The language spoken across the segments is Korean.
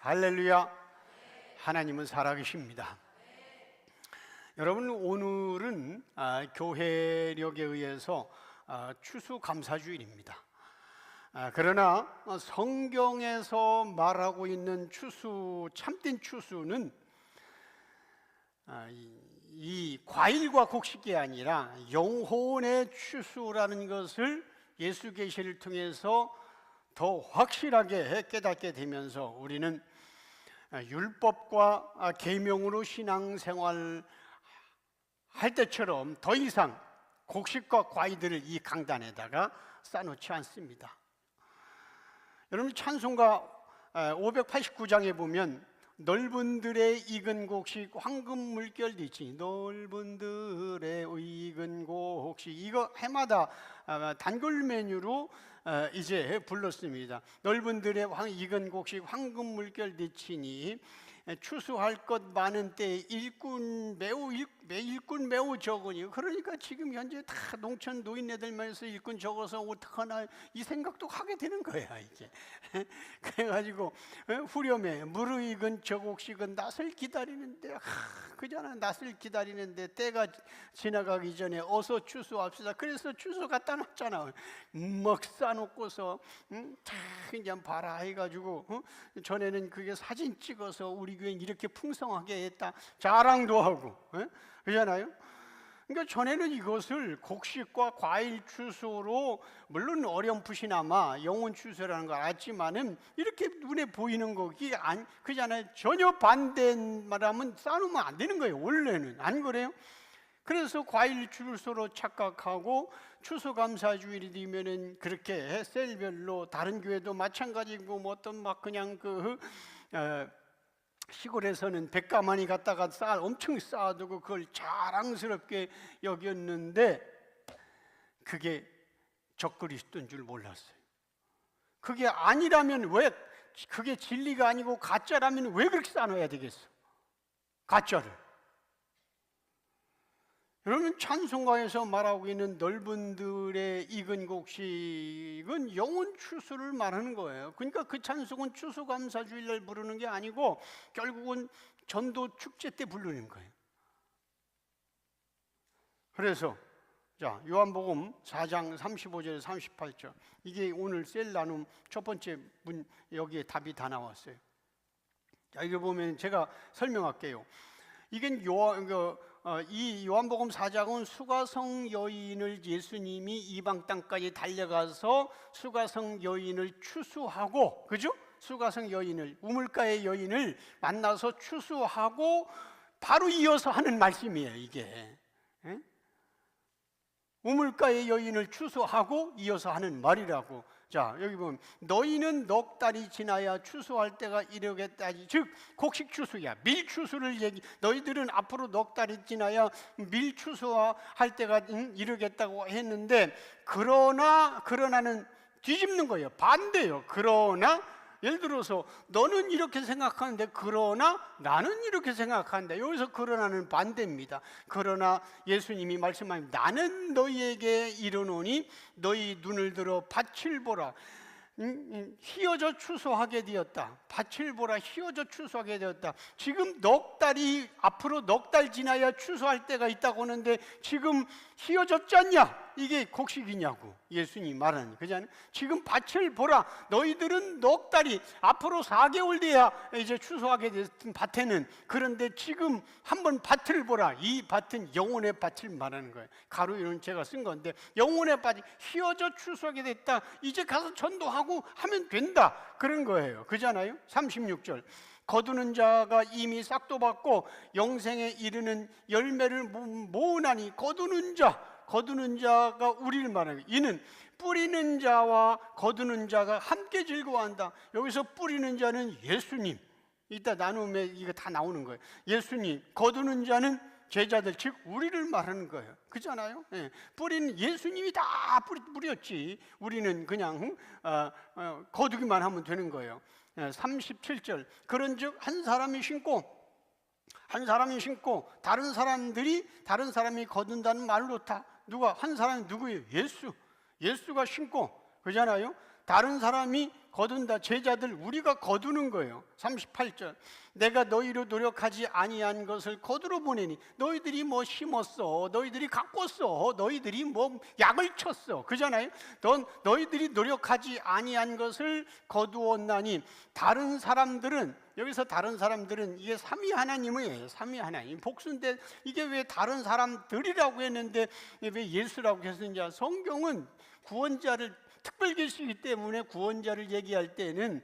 할렐루야. 하나님은 살아계십니다. 여러분, 오늘은 교회력에 의해서 추수감사주일입니다. 그러나 성경에서 말하고 있는 추수, 참된 추수는 이 과일과 곡식이 아니라 영혼의 추수라는 것을 예수 계시를 통해서 더 확실하게 깨닫게 되면서 우리는 율법과 계명으로 신앙생활 할 때처럼 더 이상 곡식과 과일들을 이 강단에다가 쌓아놓지 않습니다. 여러분, 찬송가 589장에 보면 넓은 들의 익은 곡식 황금 물결이지, 넓은 들의 익은 곡식, 이거 해마다 단골 메뉴로 이제 불렀습니다. 넓은 들의 익은 곡식 황금 물결이치니 추수할 것 많은 때에 일꾼 매우 적으니, 그러니까 지금 현재 다 농촌 노인네들만 해서 일꾼 적어서 어떡하나 이 생각도 하게 되는 거야 이게. 그래가지고 후렴에 무르익은 저 곡식은 낫을 기다리는데, 그잖아, 낫을 기다리는데 때가 지나가기 전에 어서 추수합시다. 그래서 추수 갖다 놨잖아. 막 싸놓고서 다 그냥 봐라 해가지고 전에는 그게 사진 찍어서 우리 교회는 이렇게 풍성하게 했다 자랑도 하고, 그러잖아요. 그러니까 전에는 이것을 곡식과 과일 추수로, 물론 어렴풋이나마 영혼 추수라는 걸 알았지만은 이렇게 눈에 보이는 거 이게 그잖아요. 전혀 반대인 말하면 쌓으면 안 되는 거예요. 원래는 안 그래요? 그래서 과일 추수로 착각하고 추수감사주일이 되면은 그렇게 셀별로, 다른 교회도 마찬가지고 뭐 어떤 막 그냥 시골에서는 백가마니 갖다가 엄청 쌓아두고 그걸 자랑스럽게 여겼는데 그게 적그리스도인 줄 몰랐어요. 그게 아니라면 왜, 그게 진리가 아니고 가짜라면 왜 그렇게 쌓아놔야 되겠어? 가짜를. 여러분, 찬송가에서 말하고 있는 넓은 들의 익은 곡식은 영혼 추수를 말하는 거예요. 그러니까 그 찬송은 추수감사주일날 부르는 게 아니고 결국은 전도 축제 때 부르는 거예요. 그래서 자, 요한복음 4장 35절 38절, 이게 오늘 셀 나눔 첫 번째 문, 여기에 답이 다 나왔어요. 자, 이거 보면 제가 설명할게요. 이게 이 요한복음 4장은 수가성 여인을, 예수님이 이방 땅까지 달려가서 수가성 여인을 추수하고, 그죠? 수가성 여인을, 우물가의 여인을 만나서 추수하고 바로 이어서 하는 말씀이에요 이게. 우물가의 여인을 추수하고 이어서 하는 말이라고. 자, 여기 보면 너희는 넉 달이 지나야 추수할 때가 이르겠다지. 즉 곡식 추수야, 밀 추수를 너희들은 앞으로 넉 달이 지나야 밀 추수할 때가 이르겠다고 했는데, 그러나는 뒤집는 거예요. 반대예요. 그러나, 예를 들어서 너는 이렇게 생각하는데 그러나 나는 이렇게 생각한다. 여기서 그러나는 반대입니다. 그러나 예수님이 말씀하십니다. 나는 너희에게 이르노니 너희 눈을 들어 밭을 보라. 휘어져 추수하게 되었다. 밭을 보라, 휘어져 추수하게 되었다. 지금 앞으로 넉 달 지나야 추수할 때가 있다고 하는데 지금 휘어졌지 않냐? 이게 곡식이냐고 예수님이 말하는 거잖아요. 지금 밭을 보라. 너희들은 넉 달이, 앞으로 4개월 돼야 이제 추수하게 된 밭에는, 그런데 지금 한번 밭을 보라. 이 밭은 영혼의 밭을 말하는 거예요. 가로 이런 제가 쓴 건데, 영혼의 밭이 휘어져 추수하게 됐다. 이제 가서 전도하고 하면 된다, 그런 거예요. 그잖아요. 36절, 거두는 자가 이미 싹도 받고 영생에 이르는 열매를 모으나니, 거두는 자가 우리를 말하는 거예요. 이는 뿌리는 자와 거두는 자가 함께 즐거워한다. 여기서 뿌리는 자는 예수님, 이따 나눔에 이거 다 나오는 거예요. 예수님, 거두는 자는 제자들, 즉 우리를 말하는 거예요. 그렇잖아요. 뿌리는 예수님이 다 뿌렸지, 우리는 그냥 거두기만 하면 되는 거예요. 37절, 그런즉 한 사람이 심고 다른 사람이 거둔다는 말로 다, 누가 한 사람이 누구예요? 예수가 심고, 그잖아요. 다른 사람이 거둔다. 제자들 우리가 거두는 거예요. 38절. 내가 너희로 노력하지 아니한 것을 거두러 보내니 너희들이 뭐 심었어, 너희들이 가꿨어, 너희들이 뭐 약을 쳤어, 그잖아요. 너희들이 노력하지 아니한 것을 거두었나니. 다른 사람들은, 여기서 다른 사람들은 이게 삼위 하나님이에요. 삼위 하나님 복수인데 이게 왜 다른 사람들이라고 했는데 왜 예수라고 했느냐. 성경은 구원자를 특별 계시기 때문에 구원자를 얘기할 때는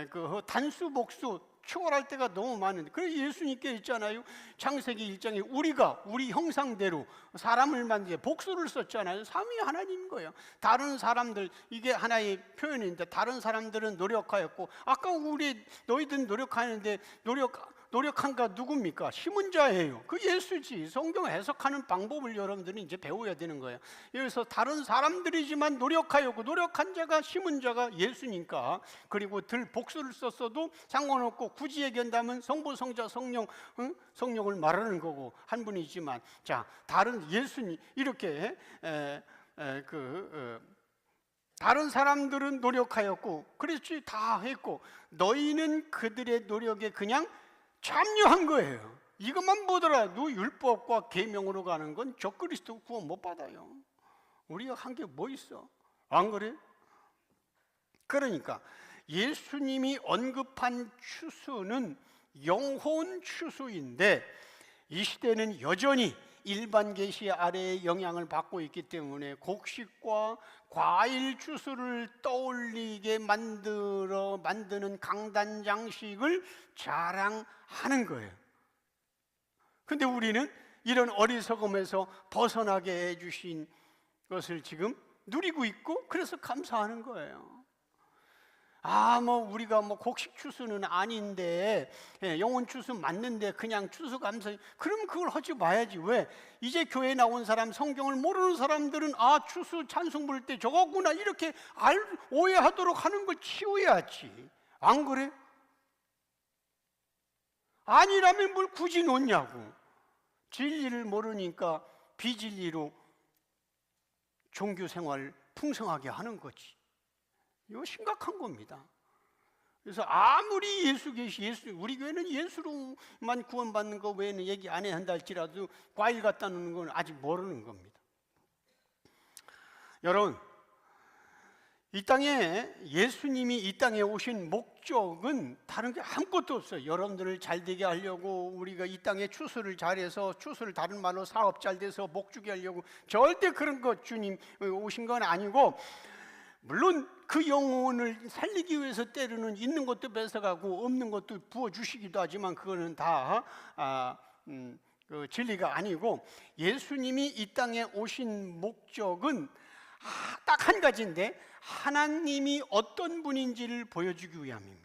그 단수 복수 초월할 때가 너무 많은데, 그래서 예수님께 있잖아요. 창세기 1장에 우리가 우리 형상대로 사람을 만들게 복수를 썼잖아요. 삼위 하나님인 거예요. 다른 사람들, 이게 하나의 표현인데 다른 사람들은 노력하였고, 아까 너희들은 노력하는데 노력한가 누굽니까? 심은 자예요. 그 예수지. 성경 해석하는 방법을 여러분들은 이제 배워야 되는 거예요. 여기서 다른 사람들이지만 노력하였고, 노력한 자가 심은 자가 예수니까. 그리고 들 복수를 썼어도 상관없고, 굳이 얘기한다면 성부, 성자, 성령, 성령을 말하는 거고 한 분이지만, 자, 다른 예수님 이렇게 다른 사람들은 노력하였고, 그렇지 다 했고, 너희는 그들의 노력에 그냥 참여한 거예요. 이것만 보더라. 너 율법과 계명으로 가는 건 적그리스도 구원 못 받아요. 우리가 한 게 뭐 있어? 안 그래? 그러니까 예수님이 언급한 추수는 영혼 추수인데, 이 시대는 여전히 일반 계시 아래의 영향을 받고 있기 때문에 곡식과 과일 추수를 떠올리게 만드는 강단장식을 자랑하는 거예요. 근데 우리는 이런 어리석음에서 벗어나게 해주신 것을 지금 누리고 있고, 그래서 감사하는 거예요. 우리가 곡식 추수는 아닌데, 영혼 추수 맞는데 그냥 추수 감사, 그럼 그걸 하지 마야지. 왜? 이제 교회 나온 사람, 성경을 모르는 사람들은 추수 찬송 부를 때 저거구나 이렇게 오해하도록 하는 걸 치워야지. 안 그래? 아니라면 뭘 굳이 놓냐고. 진리를 모르니까 비진리로 종교 생활을 풍성하게 하는 거지. 이거 심각한 겁니다. 그래서 아무리 우리 교회는 예수로만 구원받는 거 외에는 얘기 안 해야 한다 할지라도 과일 갖다 놓는 건 아직 모르는 겁니다. 여러분, 이 땅에 예수님이 이 땅에 오신 목적은 다른 게 아무것도 없어요. 여러분들을 잘 되게 하려고, 우리가 이 땅에 추수를 잘해서, 추수를 다른 말로 사업 잘 돼서 목주게 하려고, 절대 그런 것 주님 오신 건 아니고, 물론 그 영혼을 살리기 위해서 때로는 있는 것도 뺏어가고 없는 것도 부어주시기도 하지만, 그거는 다 진리가 아니고, 예수님이 이 땅에 오신 목적은 딱 한 가지인데, 하나님이 어떤 분인지를 보여주기 위함입니다.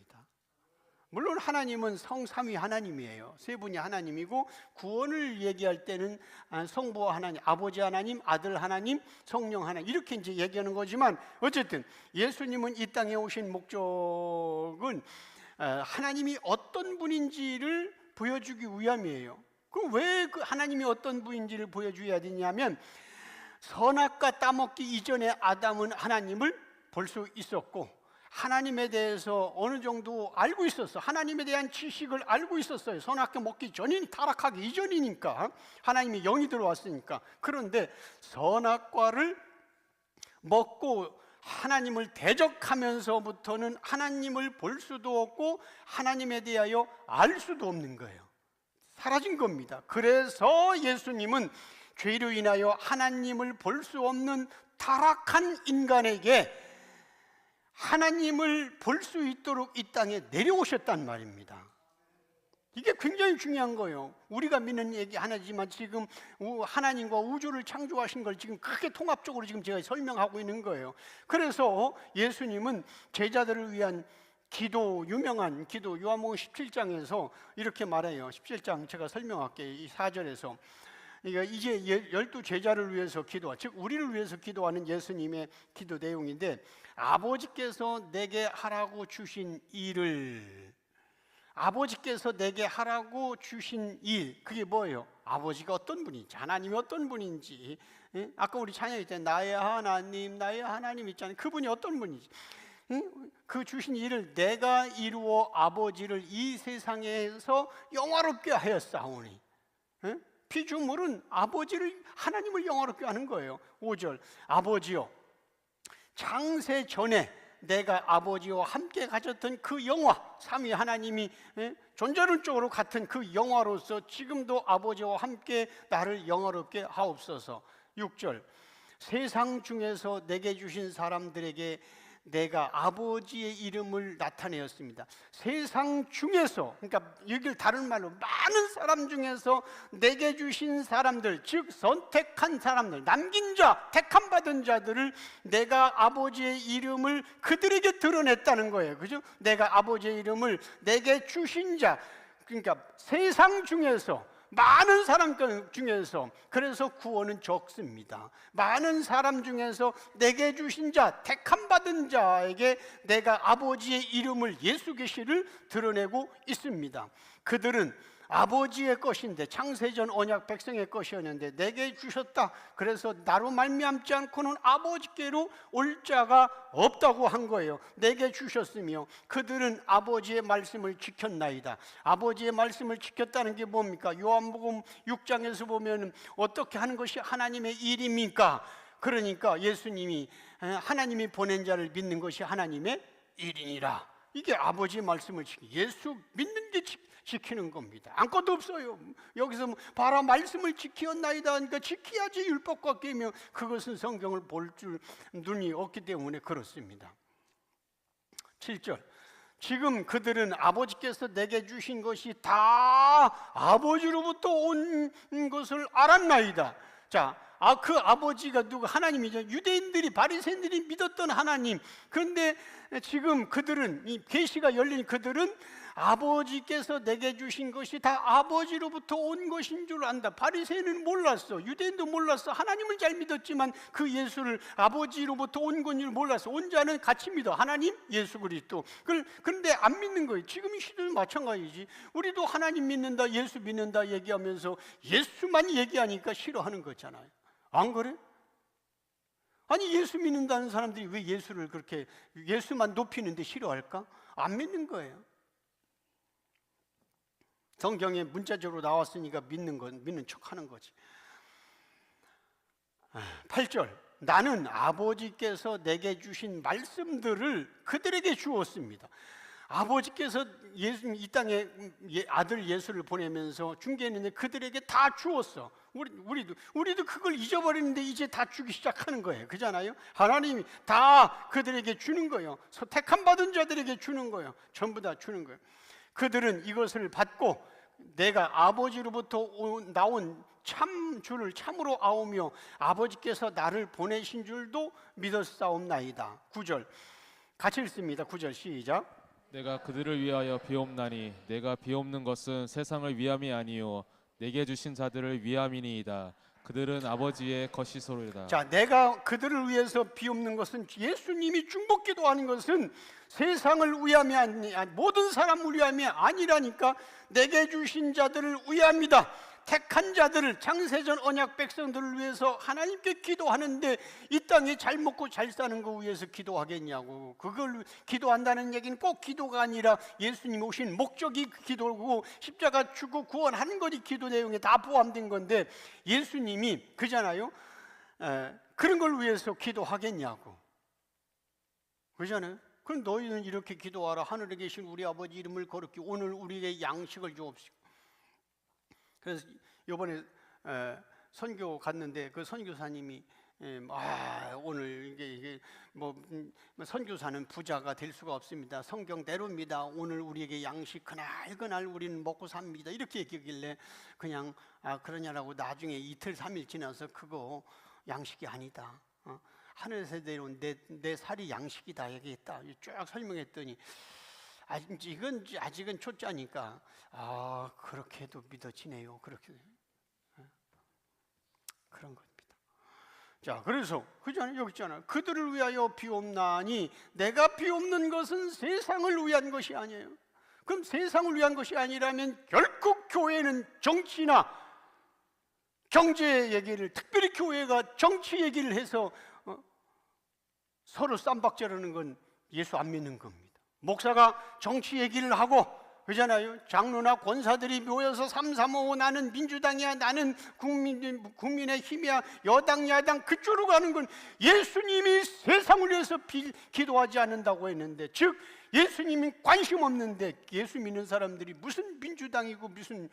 물론 하나님은 성삼위 하나님이에요. 세 분이 하나님이고, 구원을 얘기할 때는 성부 하나님, 아버지 하나님, 아들 하나님, 성령 하나님, 이렇게 이제 얘기하는 거지만, 어쨌든 예수님은 이 땅에 오신 목적은 하나님이 어떤 분인지를 보여주기 위함이에요. 그럼 왜 그 하나님이 어떤 분인지를 보여줘야 되냐면, 선악과 따먹기 이전에 아담은 하나님을 볼 수 있었고, 하나님에 대해서 어느 정도 알고 있었어. 하나님에 대한 지식을 알고 있었어요. 선악과 먹기 전인, 타락하기 이전이니까, 하나님의 영이 들어왔으니까. 그런데 선악과를 먹고 하나님을 대적하면서부터는 하나님을 볼 수도 없고 하나님에 대하여 알 수도 없는 거예요. 사라진 겁니다. 그래서 예수님은 죄로 인하여 하나님을 볼 수 없는 타락한 인간에게 하나님을 볼 수 있도록 이 땅에 내려오셨단 말입니다. 이게 굉장히 중요한 거예요. 우리가 믿는 얘기 하나지만 지금 하나님과 우주를 창조하신 걸 지금 크게 통합적으로 지금 제가 설명하고 있는 거예요. 그래서 예수님은 제자들을 위한 기도, 유명한 기도, 요한복음 17장에서 이렇게 말해요. 17장 제가 설명할게요. 이 4절에서 이제 12 제자를 위해서 기도하, 즉 우리를 위해서 기도하는 예수님의 기도 내용인데, 아버지께서 내게 하라고 주신 일을, 아버지께서 내게 하라고 주신 일, 그게 뭐예요? 아버지가 어떤 분인지, 하나님이 어떤 분인지. 아까 우리 찬양할 때 나의 하나님, 나의 하나님 있잖아요. 그분이 어떤 분인지. 그 주신 일을 내가 이루어 아버지를 이 세상에서 영화롭게 하였사오니. 피조물은 아버지를, 하나님을 영화롭게 하는 거예요. 5절, 아버지요, 창세 전에 내가 아버지와 함께 가졌던 그 영화, 삼위 하나님이 존재론적으로 같은 그 영화로서 지금도 아버지와 함께 나를 영화롭게 하옵소서. 6절, 세상 중에서 내게 주신 사람들에게 내가 아버지의 이름을 나타내었습니다. 세상 중에서, 그러니까 여기를 다른 말로 많은 사람 중에서 내게 주신 사람들, 즉 선택한 사람들, 남긴 자, 택함 받은 자들을 내가 아버지의 이름을 그들에게 드러냈다는 거예요. 그죠? 내가 아버지의 이름을 내게 주신 자, 그러니까 세상 중에서, 많은 사람 중에서, 그래서 구원은 적습니다. 많은 사람 중에서 내게 주신 자, 택함 받은 자에게 내가 아버지의 이름을, 예수 계시를 드러내고 있습니다. 그들은 아버지의 것인데, 창세전 언약 백성의 것이었는데 내게 주셨다. 그래서 나로 말미암지 않고는 아버지께로 올 자가 없다고 한 거예요. 내게 주셨으며 그들은 아버지의 말씀을 지켰나이다. 아버지의 말씀을 지켰다는 게 뭡니까? 요한복음 6장에서 보면 어떻게 하는 것이 하나님의 일입니까? 그러니까 예수님이, 하나님이 보낸 자를 믿는 것이 하나님의 일이니라. 이게 아버지의 말씀을 예수 믿는 게 지키는 겁니다. 아무것도 없어요. 여기서 봐라, 말씀을 지키었나이다 하니까 지켜야지 율법과 깨며, 그것은 성경을 볼 줄 눈이 없기 때문에 그렇습니다. 7절, 지금 그들은 아버지께서 내게 주신 것이 다 아버지로부터 온 것을 알았나이다. 자, 그 아버지가 누구? 하나님이죠. 유대인들이, 바리새인들이 믿었던 하나님. 그런데 지금 그들은, 이 계시가 열린 그들은 아버지께서 내게 주신 것이 다 아버지로부터 온 것인 줄 안다. 바리새인은 몰랐어. 유대인도 몰랐어. 하나님을 잘 믿었지만 그 예수를 아버지로부터 온 건 줄 몰랐어. 온 자는 같이 믿어. 하나님, 예수 그리스도. 그런데 안 믿는 거예요. 지금 이 시대도 마찬가지지. 우리도 하나님 믿는다, 예수 믿는다 얘기하면서 예수만 얘기하니까 싫어하는 거잖아요. 안 그래? 아니, 예수 믿는다는 사람들이 왜 예수를 그렇게, 예수만 높이는데 싫어할까? 안 믿는 거예요. 성경에 문자적으로 나왔으니까 믿는 척 하는 거지. 8절, 나는 아버지께서 내게 주신 말씀들을 그들에게 주었습니다. 아버지께서 이 땅에 아들 예수를 보내면서 중개했는데 그들에게 다 주었어. 우리도 그걸 잊어버리는데 이제 다 주기 시작하는 거예요. 그잖아요. 하나님이 다 그들에게 주는 거예요. 택함 받은 자들에게 주는 거예요. 전부 다 주는 거예요. 그들은 이것을 받고 내가 아버지로부터 나온 참 주를 참으로 아오며 아버지께서 나를 보내신 줄도 믿었사옵나이다. 9절 같이 읽습니다. 9절 시작. 내가 그들을 위하여 비옵나니 내가 비옵는 것은 세상을 위함이 아니요 내게 주신 자들을 위함이니이다. 그들은 아버지의 것이소로다. 자, 내가 그들을 위해서 비옵는 것은, 예수님이 중보기도하는 것은 세상을 위함이 아니, 모든 사람을 위함이 아니라니까. 내게 주신 자들을 위함이다. 택한 자들을, 창세전 언약 백성들을 위해서 하나님께 기도하는데 이 땅에 잘 먹고 잘 사는 거 위해서 기도하겠냐고. 그걸 기도한다는 얘기는 꼭 기도가 아니라 예수님 오신 목적이 기도고 십자가 죽고 구원하는 것이 기도 내용에 다 포함된 건데, 예수님이 그잖아요. 그런 걸 위해서 기도하겠냐고. 그잖아요. 그럼 너희는 이렇게 기도하라. 하늘에 계신 우리 아버지 이름을 거룩히 오늘 우리에게 양식을 주옵시고. 그래서 이번에 선교 갔는데 그 선교사님이 오늘 이게 선교사는 부자가 될 수가 없습니다. 성경대로입니다. 오늘 우리에게 양식 그날 우리는 먹고 삽니다. 이렇게 얘기하길래 그냥 그러냐라고 나중에 이틀 3일 지나서 그거 양식이 아니다. 하늘에서 내려온 내 살이 양식이다 얘기했다. 쭉 설명했더니 아직은 초짜니까 그렇게도 믿어지네요. 그렇게 그런 겁니다. 자, 그래서 그잖아요. 여기 있잖아요. 그들을 위하여 비옵나니 내가 비옵는 것은 세상을 위한 것이 아니에요. 그럼 세상을 위한 것이 아니라면 결국 교회는 정치나 경제 얘기를, 특별히 교회가 정치 얘기를 해서 서로 쌈박질하는 건 예수 안 믿는 겁니다. 목사가 정치 얘기를 하고 그러잖아요. 장로나 권사들이 모여서 335 나는 민주당이야, 나는 국민의 힘이야, 여당 야당 그쪽으로 가는 건 예수님이 세상을 위해서 기도하지 않는다고 했는데, 즉 예수님이 관심 없는데 예수 믿는 사람들이 무슨 민주당이고 무슨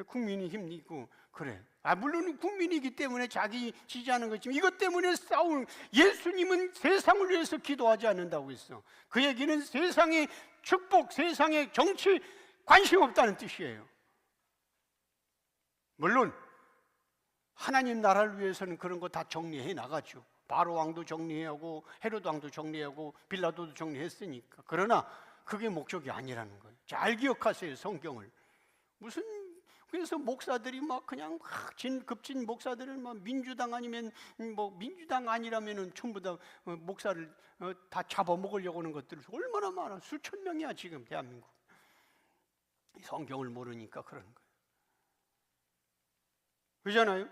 국민의힘이고 그래. 물론 국민이기 때문에 자기 지지하는 거지만 이것 때문에 싸우는, 예수님은 세상을 위해서 기도하지 않는다고 했어. 그 얘기는 세상의 축복, 세상의 정치 관심 없다는 뜻이에요. 물론 하나님 나라를 위해서는 그런 거 다 정리해 나가죠. 바로 왕도 정리하고 헤로드 왕도 정리하고 빌라도도 정리했으니까. 그러나 그게 목적이 아니라는 거예요. 잘 기억하세요, 성경을. 그래서 목사들이 막 그냥 급진 목사들은 막 민주당 아니면 뭐 민주당 아니라면은 전부 다 목사를 다 잡아먹으려고 하는 것들 얼마나 많아. 수천 명이야 지금 대한민국. 성경을 모르니까 그런 거예요. 그러잖아요.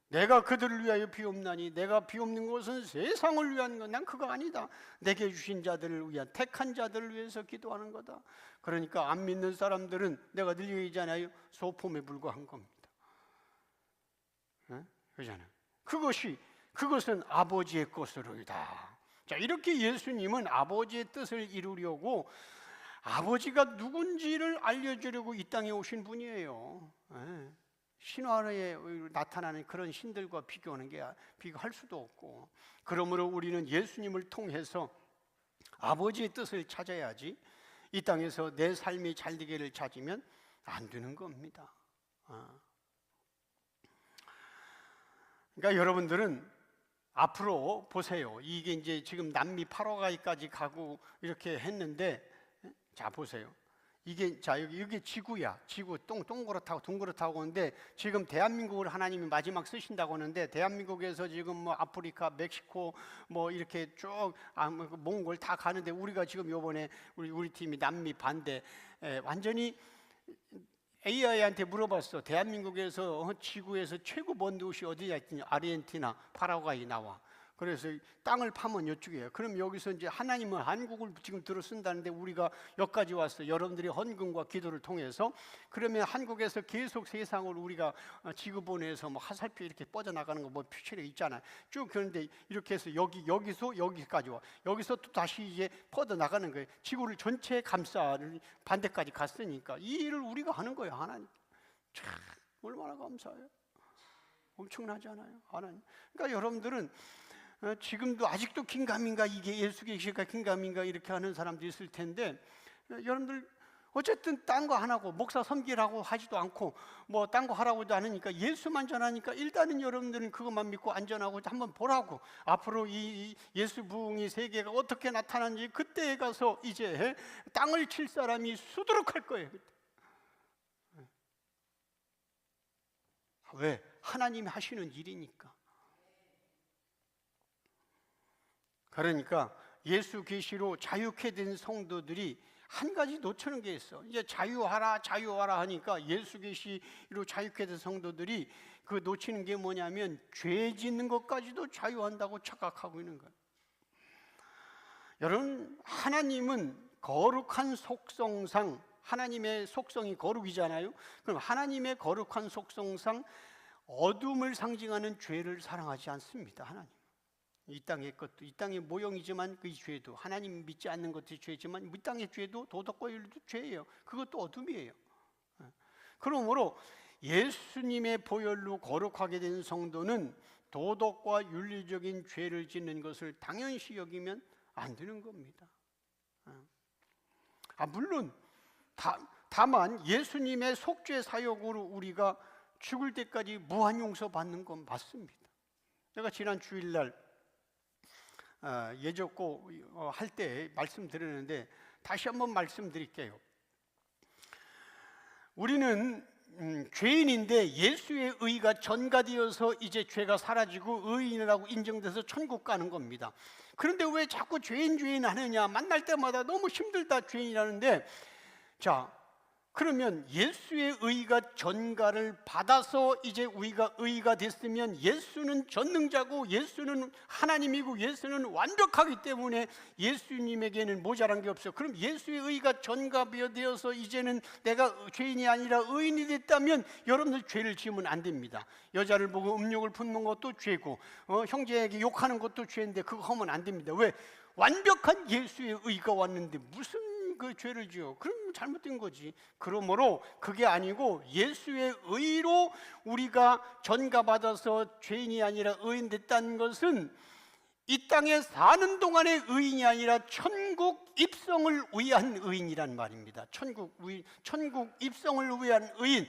내가 그들을 위하여 비옵나니 내가 비옵는 것은 세상을 위한 것. 난 그거 아니다. 내게 주신 자들을 위한 택한 자들을 위해서 기도하는 거다. 그러니까 안 믿는 사람들은 내가 늘 얘기하잖아요. 소폼에 불과한 겁니다. 그러잖아요. 그것은 아버지의 것으로이다. 자, 이렇게 예수님은 아버지의 뜻을 이루려고 아버지가 누군지를 알려주려고 이 땅에 오신 분이에요. 신화에 나타나는 그런 신들과 비교할 수도 없고, 그러므로 우리는 예수님을 통해서 아버지의 뜻을 찾아야지 이 땅에서 내 삶이 잘 되기를 찾으면 안 되는 겁니다. 그러니까 여러분들은 앞으로 보세요. 이게 이제 지금 남미 파라과이까지 가고 이렇게 했는데, 자 보세요. 이게 자 여기 지구야. 지구 둥그렇다고 하는데 지금 대한민국을 하나님이 마지막 쓰신다고 하는데, 대한민국에서 지금 뭐 아프리카, 멕시코 뭐 이렇게 쭉 몽골 다 가는데, 우리가 지금 요번에 우리 팀이 남미 반대 완전히 AI한테 물어봤어. 대한민국에서 지구에서 최고 먼 도시 어디냐 했더니 아르헨티나, 파라과이 나와. 그래서 땅을 파면 이쪽이에요. 그럼 여기서 이제 하나님은 한국을 지금 들어 쓴다는데 우리가 여기까지 왔어. 여러분들이 헌금과 기도를 통해서. 그러면 한국에서 계속 세상을 우리가 지구 보내서 뭐 화살표 이렇게 뻗어나가는 거 뭐 표시가 있잖아요. 쭉 그런데 이렇게 해서 여기서 여기까지 와. 여기서 또 다시 이제 뻗어나가는 거예요. 지구를 전체 감싸는 반대까지 갔으니까 이 일을 우리가 하는 거예요. 하나님. 참 얼마나 감사해요. 엄청나지 않아요? 하나님. 그러니까 여러분들은 지금도 아직도 긴가민가, 이게 예수 계시가 긴가민가 이렇게 하는 사람들이 있을 텐데, 여러분들 어쨌든 딴 거 안 하고 목사 섬기라고 하지도 않고 뭐 딴 거 하라고도 안 하니까 예수만 전하니까 일단은 여러분들은 그것만 믿고 안전하고 한번 보라고. 앞으로 이 예수 부흥의 세계가 어떻게 나타나는지 그때에 가서 이제 땅을 칠 사람이 수두룩할 거예요. 그때. 왜? 하나님이 하시는 일이니까. 그러니까 예수 계시로 자유케 된 성도들이 한 가지 놓치는 게 있어. 이제 자유하라 하니까 예수 계시로 자유케 된 성도들이 그 놓치는 게 뭐냐면 죄 짓는 것까지도 자유한다고 착각하고 있는 거예요. 여러분, 하나님은 거룩한 속성상, 하나님의 속성이 거룩이잖아요. 그럼 하나님의 거룩한 속성상 어둠을 상징하는 죄를 사랑하지 않습니다. 하나님. 이 땅의 것도, 이 땅의 모형이지만 그 죄도, 하나님 믿지 않는 것도 죄지만 이 땅의 죄도 도덕과 윤리도 죄예요. 그것도 어둠이에요. 그러므로 예수님의 보혈로 거룩하게 된 성도는 도덕과 윤리적인 죄를 짓는 것을 당연시 여기면 안 되는 겁니다. 물론 다만 예수님의 속죄 사역으로 우리가 죽을 때까지 무한 용서 받는 건 맞습니다. 내가 지난 주일날 예적고 할 때 말씀드렸는데 다시 한번 말씀드릴게요. 우리는 죄인인데 예수의 의가 전가되어서 이제 죄가 사라지고 의인이라고 인정돼서 천국 가는 겁니다. 그런데 왜 자꾸 죄인 하느냐? 만날 때마다 너무 힘들다 죄인이라는데, 자 그러면 예수의 의가 전가를 받아서 이제 우리가 의가 됐으면 예수는 전능자고 예수는 하나님이고 예수는 완벽하기 때문에 예수님에게는 모자란 게 없어요. 그럼 예수의 의가 전가되어서 이제는 내가 죄인이 아니라 의인이 됐다면 여러분들 죄를 지으면 안 됩니다. 여자를 보고 음욕을 품는 것도 죄고 형제에게 욕하는 것도 죄인데 그거 하면 안 됩니다. 왜? 완벽한 예수의 의가 왔는데 무슨 그 죄를 지어? 그럼 잘못된 거지. 그러므로 그게 아니고 예수의 의로 우리가 전가받아서 죄인이 아니라 의인 됐다는 것은 이 땅에 사는 동안의 의인이 아니라 천국 입성을 위한 의인이란 말입니다. 천국 입성을 위한 의인.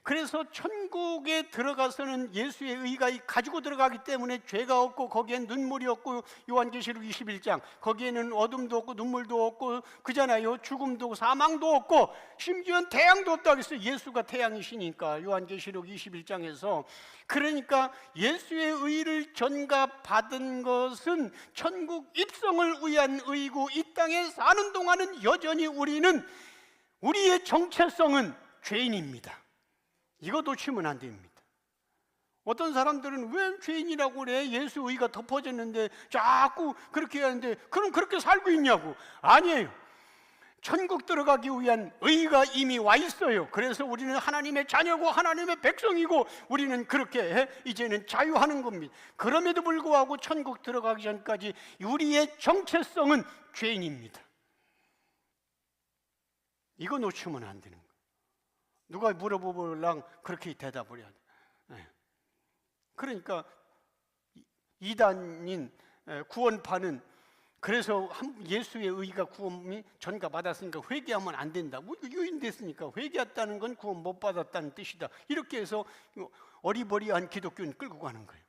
그래서 천국에 들어가서는 예수의 의가 가지고 들어가기 때문에 죄가 없고 거기엔 눈물이 없고, 요한계시록 21장 거기에는 어둠도 없고 눈물도 없고 그잖아요. 죽음도 없고 사망도 없고 심지어 태양도 없다고 했어요. 예수가 태양이시니까 요한계시록 21장에서. 그러니까 예수의 의를 전가받은 것은 천국 입성을 위한 의이고 이 땅에 사는 동안은 여전히 우리의 정체성은 죄인입니다. 이거 놓치면 안 됩니다. 어떤 사람들은 왜 죄인이라고 그래? 예수 의가 덮어졌는데 자꾸 그렇게 하는데 그럼 그렇게 살고 있냐고. 아니에요. 천국 들어가기 위한 의가 이미 와 있어요. 그래서 우리는 하나님의 자녀고 하나님의 백성이고 우리는 그렇게 이제는 자유하는 겁니다. 그럼에도 불구하고 천국 들어가기 전까지 우리의 정체성은 죄인입니다. 이거 놓치면 안 되는 거예요. 누가 물어보려면 그렇게 대답을 해야 돼. 그러니까 이단인 구원파는 그래서 예수의 의가 구원이 전가받았으니까 회개하면 안 된다. 뭐 유인됐으니까 회개했다는 건 구원 못 받았다는 뜻이다. 이렇게 해서 어리버리한 기독교는 끌고 가는 거예요.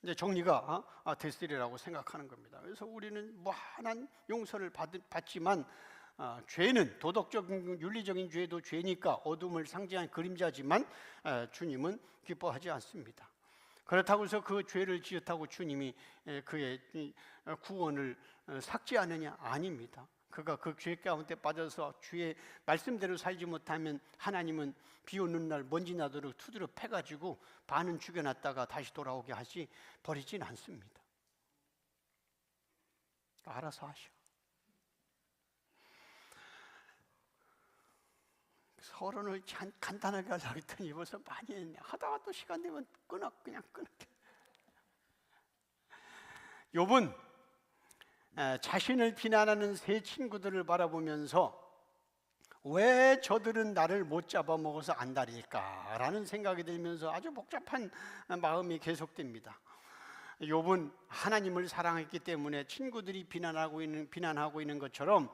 이제 정리가 됐으리라고 생각하는 겁니다. 그래서 우리는 무한한 용서를 받지만 죄는 도덕적인 윤리적인 죄도 죄니까 어둠을 상징하는 그림자지만 주님은 기뻐하지 않습니다. 그렇다고 해서 그 죄를 지었다고 주님이 그의 구원을 삭제하느냐? 아닙니다. 그가 그 죄 가운데 빠져서 주의 말씀대로 살지 못하면 하나님은 비 오는 날 먼지 나도록 투드려 패가지고 반은 죽여놨다가 다시 돌아오게 하지 버리진 않습니다. 알아서 하셔. 서론을 간단하게 하려고 했더니 벌써 많이 했네. 하다가 또 시간 되면 그냥 끊어. 욥은 자신을 비난하는 세 친구들을 바라보면서 왜 저들은 나를 못 잡아먹어서 안달일까라는 생각이 들면서 아주 복잡한 마음이 계속됩니다. 욥은 하나님을 사랑했기 때문에 친구들이 비난하고 있는 것처럼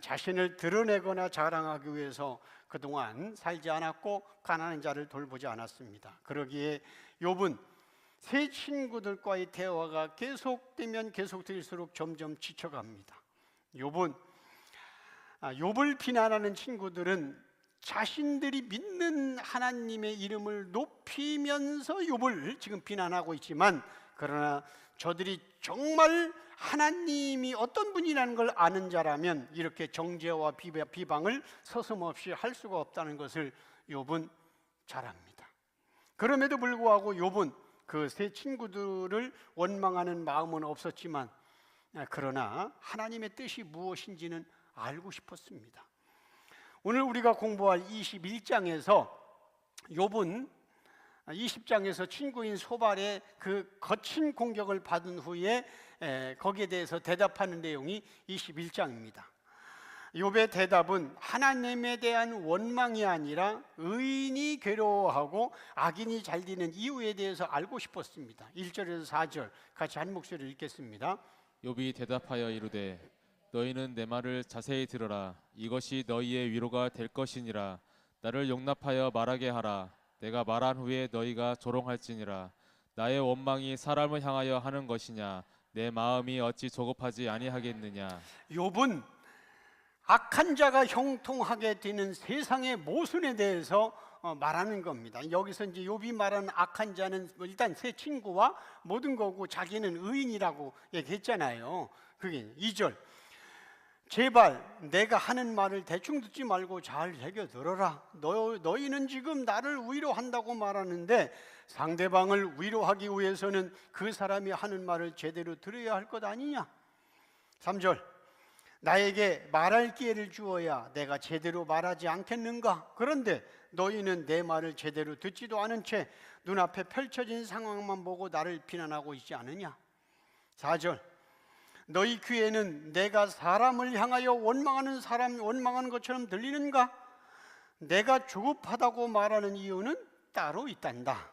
자신을 드러내거나 자랑하기 위해서 그동안 살지 않았고 가난한 자를 돌보지 않았습니다. 그러기에 욥은 세 친구들과의 대화가 계속되면 계속될수록 점점 지쳐갑니다. 욥을 비난하는 친구들은 자신들이 믿는 하나님의 이름을 높이면서 욥을 지금 비난하고 있지만, 그러나 저들이 정말 하나님이 어떤 분이라는 걸 아는 자라면 이렇게 정죄와 비방을 서슴없이 할 수가 없다는 것을 욥은 잘 압니다. 그럼에도 불구하고 욥은 그 세 친구들을 원망하는 마음은 없었지만, 그러나 하나님의 뜻이 무엇인지는 알고 싶었습니다. 오늘 우리가 공부할 21장에서 욥은 20장에서 친구인 소발의 그 거친 공격을 받은 후에 거기에 대해서 대답하는 내용이 21장입니다. 욥의 대답은 하나님에 대한 원망이 아니라 의인이 괴로워하고 악인이 잘 되는 이유에 대해서 알고 싶었습니다. 1절에서 4절 같이 한 목소리를 읽겠습니다. 욥이 대답하여 이르되 너희는 내 말을 자세히 들으라. 이것이 너희의 위로가 될 것이니라. 나를 용납하여 말하게 하라. 내가 말한 후에 너희가 조롱할지니라. 나의 원망이 사람을 향하여 하는 것이냐? 내 마음이 어찌 조급하지 아니하겠느냐? 욥은 악한 자가 형통하게 되는 세상의 모순에 대해서 말하는 겁니다. 여기서 이제 욥이 말하는 악한 자는 일단 세 친구와 모든 거고 자기는 의인이라고 얘기했잖아요. 그게 2절. 제발 내가 하는 말을 대충 듣지 말고 잘 새겨 들어라. 너희는 지금 나를 위로한다고 말하는데 상대방을 위로하기 위해서는 그 사람이 하는 말을 제대로 들어야 할 것 아니냐. 3절, 나에게 말할 기회를 주어야 내가 제대로 말하지 않겠는가? 그런데 너희는 내 말을 제대로 듣지도 않은 채 눈앞에 펼쳐진 상황만 보고 나를 비난하고 있지 않느냐. 4절, 너희 귀에는 내가 사람을 향하여 원망하는 것처럼 들리는가? 내가 조급하다고 말하는 이유는 따로 있단다.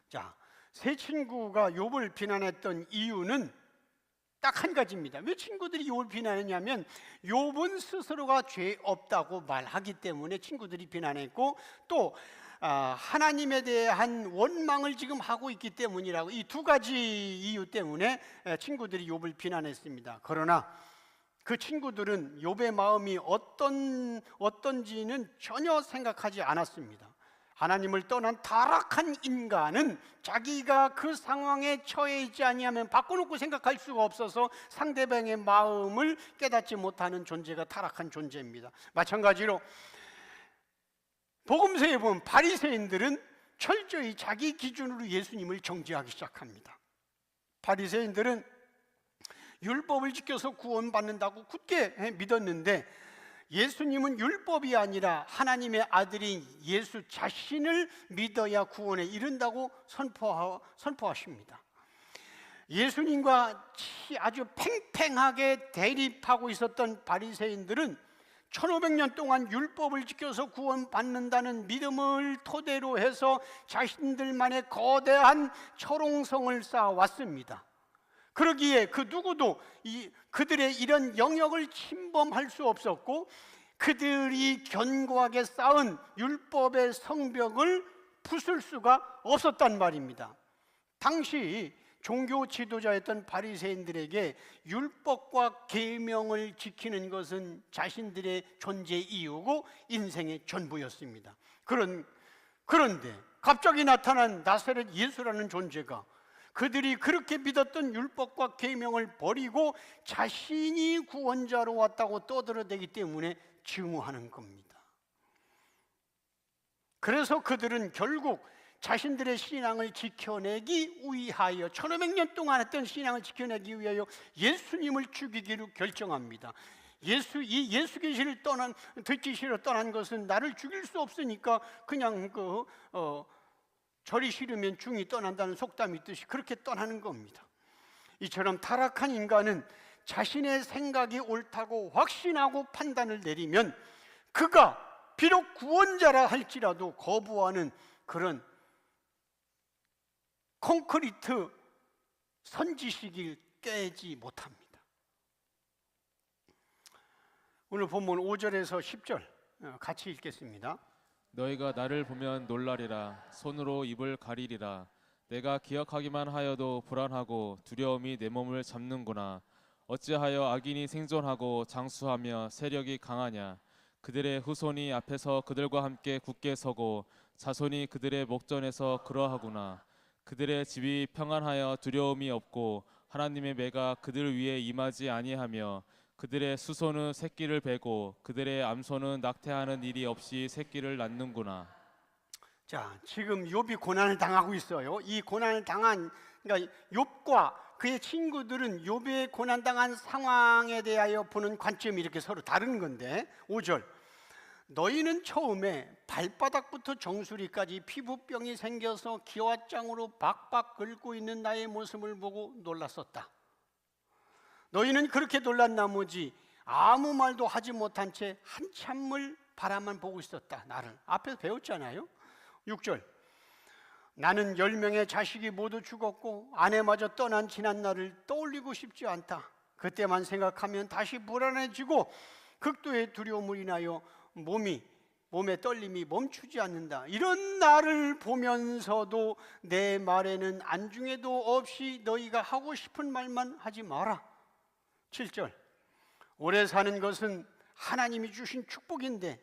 자, 세 친구가 욥을 비난했던 이유는 딱 한 가지입니다. 왜 친구들이 욥을 비난했냐면 욥은 스스로가 죄 없다고 말하기 때문에 친구들이 비난했고, 또 하나님에 대한 원망을 지금 하고 있기 때문이라고, 이 두 가지 이유 때문에 친구들이 욥을 비난했습니다. 그러나 그 친구들은 욥의 마음이 어떤지는 전혀 생각하지 않았습니다. 하나님을 떠난 타락한 인간은 자기가 그 상황에 처해 있지 아니하면 바꿔놓고 생각할 수가 없어서 상대방의 마음을 깨닫지 못하는 존재가 타락한 존재입니다. 마찬가지로 복음서에 보면 바리새인들은 철저히 자기 기준으로 예수님을 정죄하기 시작합니다. 바리새인들은 율법을 지켜서 구원받는다고 굳게 믿었는데 예수님은 율법이 아니라 하나님의 아들인 예수 자신을 믿어야 구원에 이른다고 선포하십니다. 예수님과 아주 팽팽하게 대립하고 있었던 바리새인들은 1500년 동안 율법을 지켜서 구원받는다는 믿음을 토대로 해서 자신들만의 거대한 철옹성을 쌓아왔습니다. 그러기에 그 누구도 그들의 이런 영역을 침범할 수 없었고, 그들이 견고하게 쌓은 율법의 성벽을 부술 수가 없었단 말입니다. 당시 종교 지도자였던 바리새인들에게 율법과 계명을 지키는 것은 자신들의 존재 이유고 인생의 전부였습니다. 그런데 갑자기 나타난 나사렛 예수라는 존재가 그들이 그렇게 믿었던 율법과 계명을 버리고 자신이 구원자로 왔다고 떠들어대기 때문에 증오하는 겁니다. 그래서 그들은 결국 자신들의 신앙을 지켜내기 위하여 1500년 동안 했던 신앙을 지켜내기 위하여 예수님을 죽이기로 결정합니다. 예수 계시를 듣기 싫어 떠난 것은 나를 죽일 수 없으니까 그냥 절이 싫으면 중이 떠난다는 속담이 있듯이 그렇게 떠나는 겁니다. 이처럼 타락한 인간은 자신의 생각이 옳다고 확신하고 판단을 내리면 그가 비록 구원자라 할지라도 거부하는 그런 콘크리트 선지식을 깨지 못합니다. 오늘 본문 5절에서 10절 같이 읽겠습니다. 너희가 나를 보면 놀라리라. 손으로 입을 가리리라. 내가 기억하기만 하여도 불안하고 두려움이 내 몸을 잡는구나. 어찌하여 악인이 생존하고 장수하며 세력이 강하냐. 그들의 후손이 앞에서 그들과 함께 굳게 서고 자손이 그들의 목전에서 그러하구나. 그들의 집이 평안하여 두려움이 없고 하나님의 매가 그들 위에 임하지 아니하며 그들의 수소는 새끼를 베고 그들의 암소는 낙태하는 일이 없이 새끼를 낳는구나. 자, 지금 욥이 고난을 당하고 있어요. 이 고난을 당한, 그러니까 욥과 그의 친구들은 욥의 고난당한 상황에 대하여 보는 관점이 이렇게 서로 다른 건데, 5절, 너희는 처음에 발바닥부터 정수리까지 피부병이 생겨서 기와장으로 박박 긁고 있는 나의 모습을 보고 놀랐었다. 너희는 그렇게 놀란 나머지 아무 말도 하지 못한 채 한참을 바라만 보고 있었다. 나를 앞에서 배웠잖아요. 6절, 나는 10명의 자식이 모두 죽었고 아내마저 떠난 지난 날을 떠올리고 싶지 않다. 그때만 생각하면 다시 불안해지고 극도의 두려움을 인하여 몸의 떨림이 멈추지 않는다. 이런 나를 보면서도 내 말에는 안중에도 없이 너희가 하고 싶은 말만 하지 마라. 7절, 오래 사는 것은 하나님이 주신 축복인데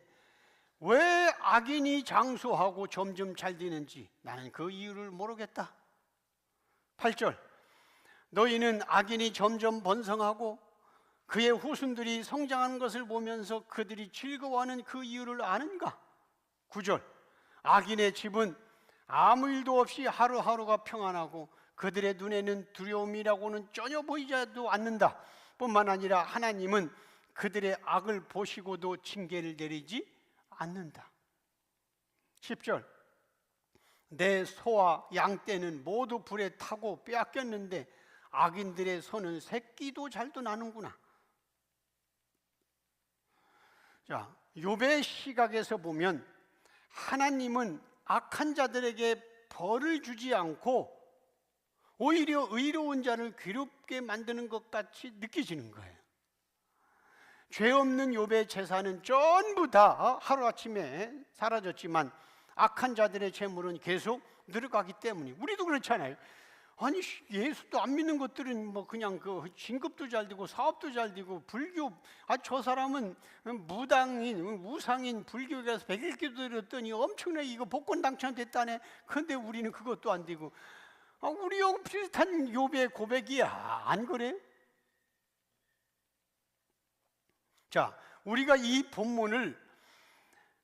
왜 악인이 장수하고 점점 잘 되는지 나는 그 이유를 모르겠다. 8절, 너희는 악인이 점점 번성하고 그의 후손들이 성장하는 것을 보면서 그들이 즐거워하는 그 이유를 아는가? 9절, 악인의 집은 아무 일도 없이 하루하루가 평안하고 그들의 눈에는 두려움이라고는 전혀 보이지도 않는다. 뿐만 아니라 하나님은 그들의 악을 보시고도 징계를 내리지 않는다. 10절, 내 소와 양떼는 모두 불에 타고 빼앗겼는데 악인들의 손은 새끼도 잘도 나는구나. 자, 욥의 시각에서 보면 하나님은 악한 자들에게 벌을 주지 않고 오히려 의로운 자를 괴롭게 만드는 것 같이 느껴지는 거예요. 죄 없는 욥의 재산은 전부 다 하루아침에 사라졌지만 악한 자들의 재물은 계속 늘어가기 때문에, 우리도 그렇잖아요. 아니, 예수도 안 믿는 것들은 뭐 그냥 그 진급도 잘 되고 사업도 잘 되고, 불교, 저 사람은 무당인 우상인 불교에 가서 100일 기도드렸더니 엄청나게 이거 복권 당첨됐다네. 근데 우리는 그것도 안 되고, 우리하고 비슷한 욥의 고백이야. 안 그래? 자, 우리가 이 본문을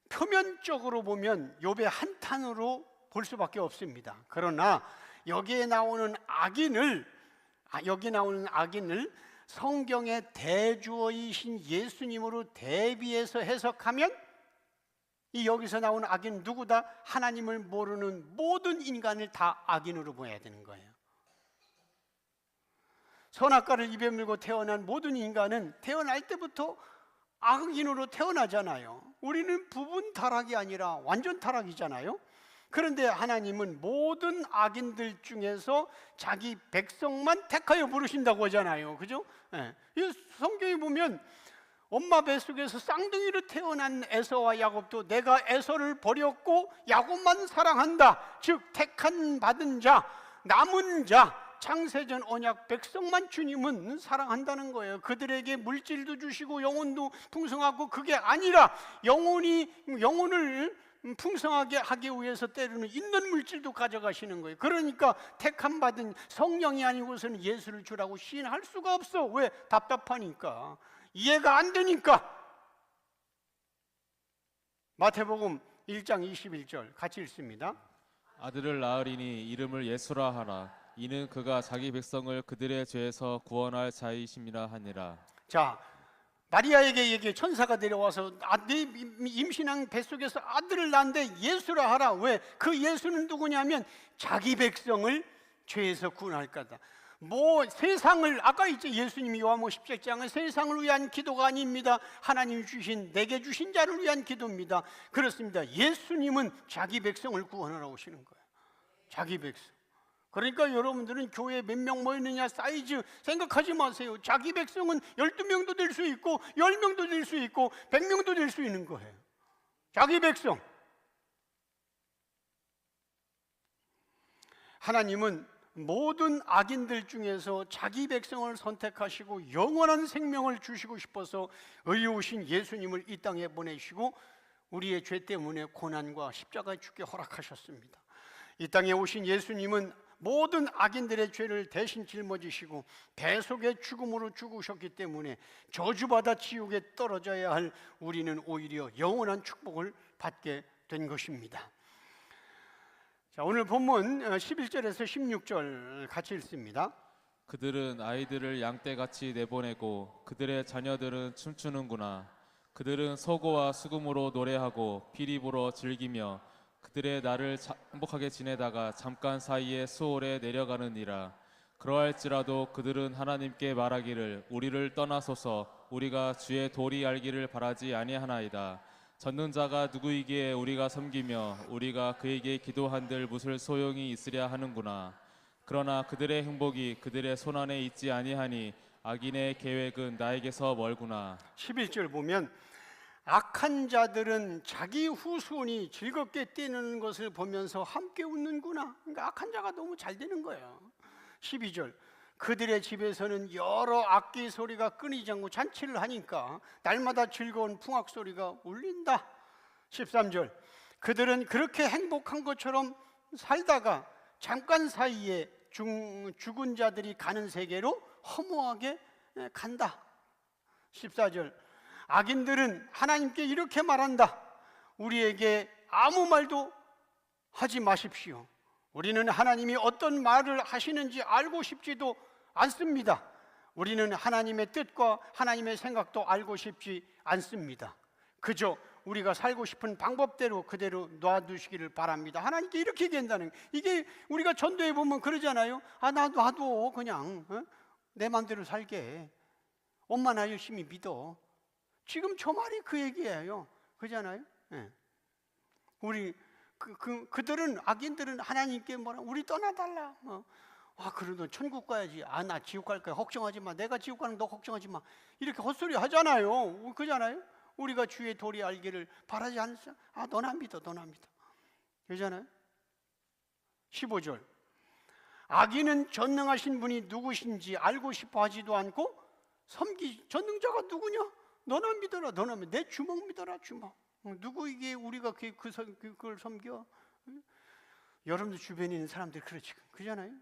표면적으로 보면 욥의 한탄으로 볼 수밖에 없습니다. 그러나 여기 나오는 악인을 성경의 대주어이신 예수님으로 대비해서 해석하면 이 여기서 나오는 악인은 누구다? 하나님을 모르는 모든 인간을 다 악인으로 보아야 되는 거예요. 선악과를 입에 물고 태어난 모든 인간은 태어날 때부터 악인으로 태어나잖아요. 우리는 부분 타락이 아니라 완전 타락이잖아요. 그런데 하나님은 모든 악인들 중에서 자기 백성만 택하여 부르신다고 하잖아요. 그죠? 네. 이 성경에 보면 엄마 뱃속에서 쌍둥이로 태어난 에서와 야곱도 내가 에서를 버렸고 야곱만 사랑한다. 즉 택한 받은 자, 남은 자, 창세전 언약 백성만 주님은 사랑한다는 거예요. 그들에게 물질도 주시고 영혼도 풍성하고, 그게 아니라 영혼을 풍성하게 하기 위해서 때로는 있는 물질도 가져가시는 거예요. 그러니까 택함 받은 성령이 아니고서는 예수를 주라고 시인할 수가 없어. 왜? 답답하니까, 이해가 안 되니까. 마태복음 1장 21절 같이 읽습니다. 아들을 낳으리니 이름을 예수라 하라. 이는 그가 자기 백성을 그들의 죄에서 구원할 자이심이라 하니라. 자, 마리아에게 얘기해. 천사가 내려와서 네 임신한 뱃속에서 아들을 낳는데 예수라 하라. 왜? 그 예수는 누구냐면 자기 백성을 죄에서 구원할 거다. 세상을, 아까 있죠, 예수님이 요한복음 17장은 세상을 위한 기도가 아닙니다. 하나님 주신, 내게 주신 자를 위한 기도입니다. 그렇습니다. 예수님은 자기 백성을 구원하러 오시는 거예요. 자기 백성. 그러니까 여러분들은 교회에 몇 명 모였느냐 사이즈 생각하지 마세요. 자기 백성은 12명도 될 수 있고 10명도 될 수 있고 100명도 될 수 있는 거예요. 자기 백성. 하나님은 모든 악인들 중에서 자기 백성을 선택하시고 영원한 생명을 주시고 싶어서 의로우신 예수님을 이 땅에 보내시고 우리의 죄 때문에 고난과 십자가에 죽게 허락하셨습니다. 이 땅에 오신 예수님은 모든 악인들의 죄를 대신 짊어지시고 대속의 죽음으로 죽으셨기 때문에 저주받아 지옥에 떨어져야 할 우리는 오히려 영원한 축복을 받게 된 것입니다. 자, 오늘 본문 11절에서 16절 같이 읽습니다. 그들은 아이들을 양떼같이 내보내고 그들의 자녀들은 춤추는구나. 그들은 서고와 수금으로 노래하고 피리 불어 즐기며 그들의 날을 행복하게 지내다가 잠깐 사이에 수월에 내려가느니라. 그러할지라도 그들은 하나님께 말하기를 우리를 떠나소서. 우리가 주의 도리 알기를 바라지 아니하나이다. 젖는 자가 누구이기에 우리가 섬기며 우리가 그에게 기도한들 무슨 소용이 있으랴 하는구나. 그러나 그들의 행복이 그들의 손안에 있지 아니하니 악인의 계획은 나에게서 멀구나. 11절 보면 악한 자들은 자기 후손이 즐겁게 뛰는 것을 보면서 함께 웃는구나. 그러니까 악한 자가 너무 잘 되는 거예요. 12절, 그들의 집에서는 여러 악기 소리가 끊이지 않고 잔치를 하니까 날마다 즐거운 풍악 소리가 울린다. 13절, 그들은 그렇게 행복한 것처럼 살다가 잠깐 사이에 죽은 자들이 가는 세계로 허무하게 간다. 14절, 악인들은 하나님께 이렇게 말한다. 우리에게 아무 말도 하지 마십시오. 우리는 하나님이 어떤 말을 하시는지 알고 싶지도 않습니다. 우리는 하나님의 뜻과 하나님의 생각도 알고 싶지 않습니다. 그저 우리가 살고 싶은 방법대로 그대로 놔두시기를 바랍니다. 하나님께 이렇게 얘기한다는, 이게 우리가 전도해 보면 그러잖아요. 나 놔둬, 그냥 내 마음대로 살게. 엄마나 열심히 믿어. 지금 저 말이 그 얘기예요. 그잖아요. 네. 우리 그들은, 악인들은 하나님께 뭐라, 우리 떠나달라. 그래도 천국 가야지. 나 지옥 갈 거야. 걱정하지 마. 내가 지옥 가는 거 너 걱정하지 마. 이렇게 헛소리 하잖아요. 그잖아요. 우리가 주의 도리 알기를 바라지 않으세요? 너나 믿어, 너나 믿어. 그잖아요. 15절, 악인은 전능하신 분이 누구신지 알고 싶어 하지도 않고 전능자가 누구냐? 너나 믿어라, 너나 믿어. 내 주먹 믿어라, 주먹. 누구에게 우리가 그걸 섬겨? 여러분들 주변에 있는 사람들 그렇지, 그잖아요.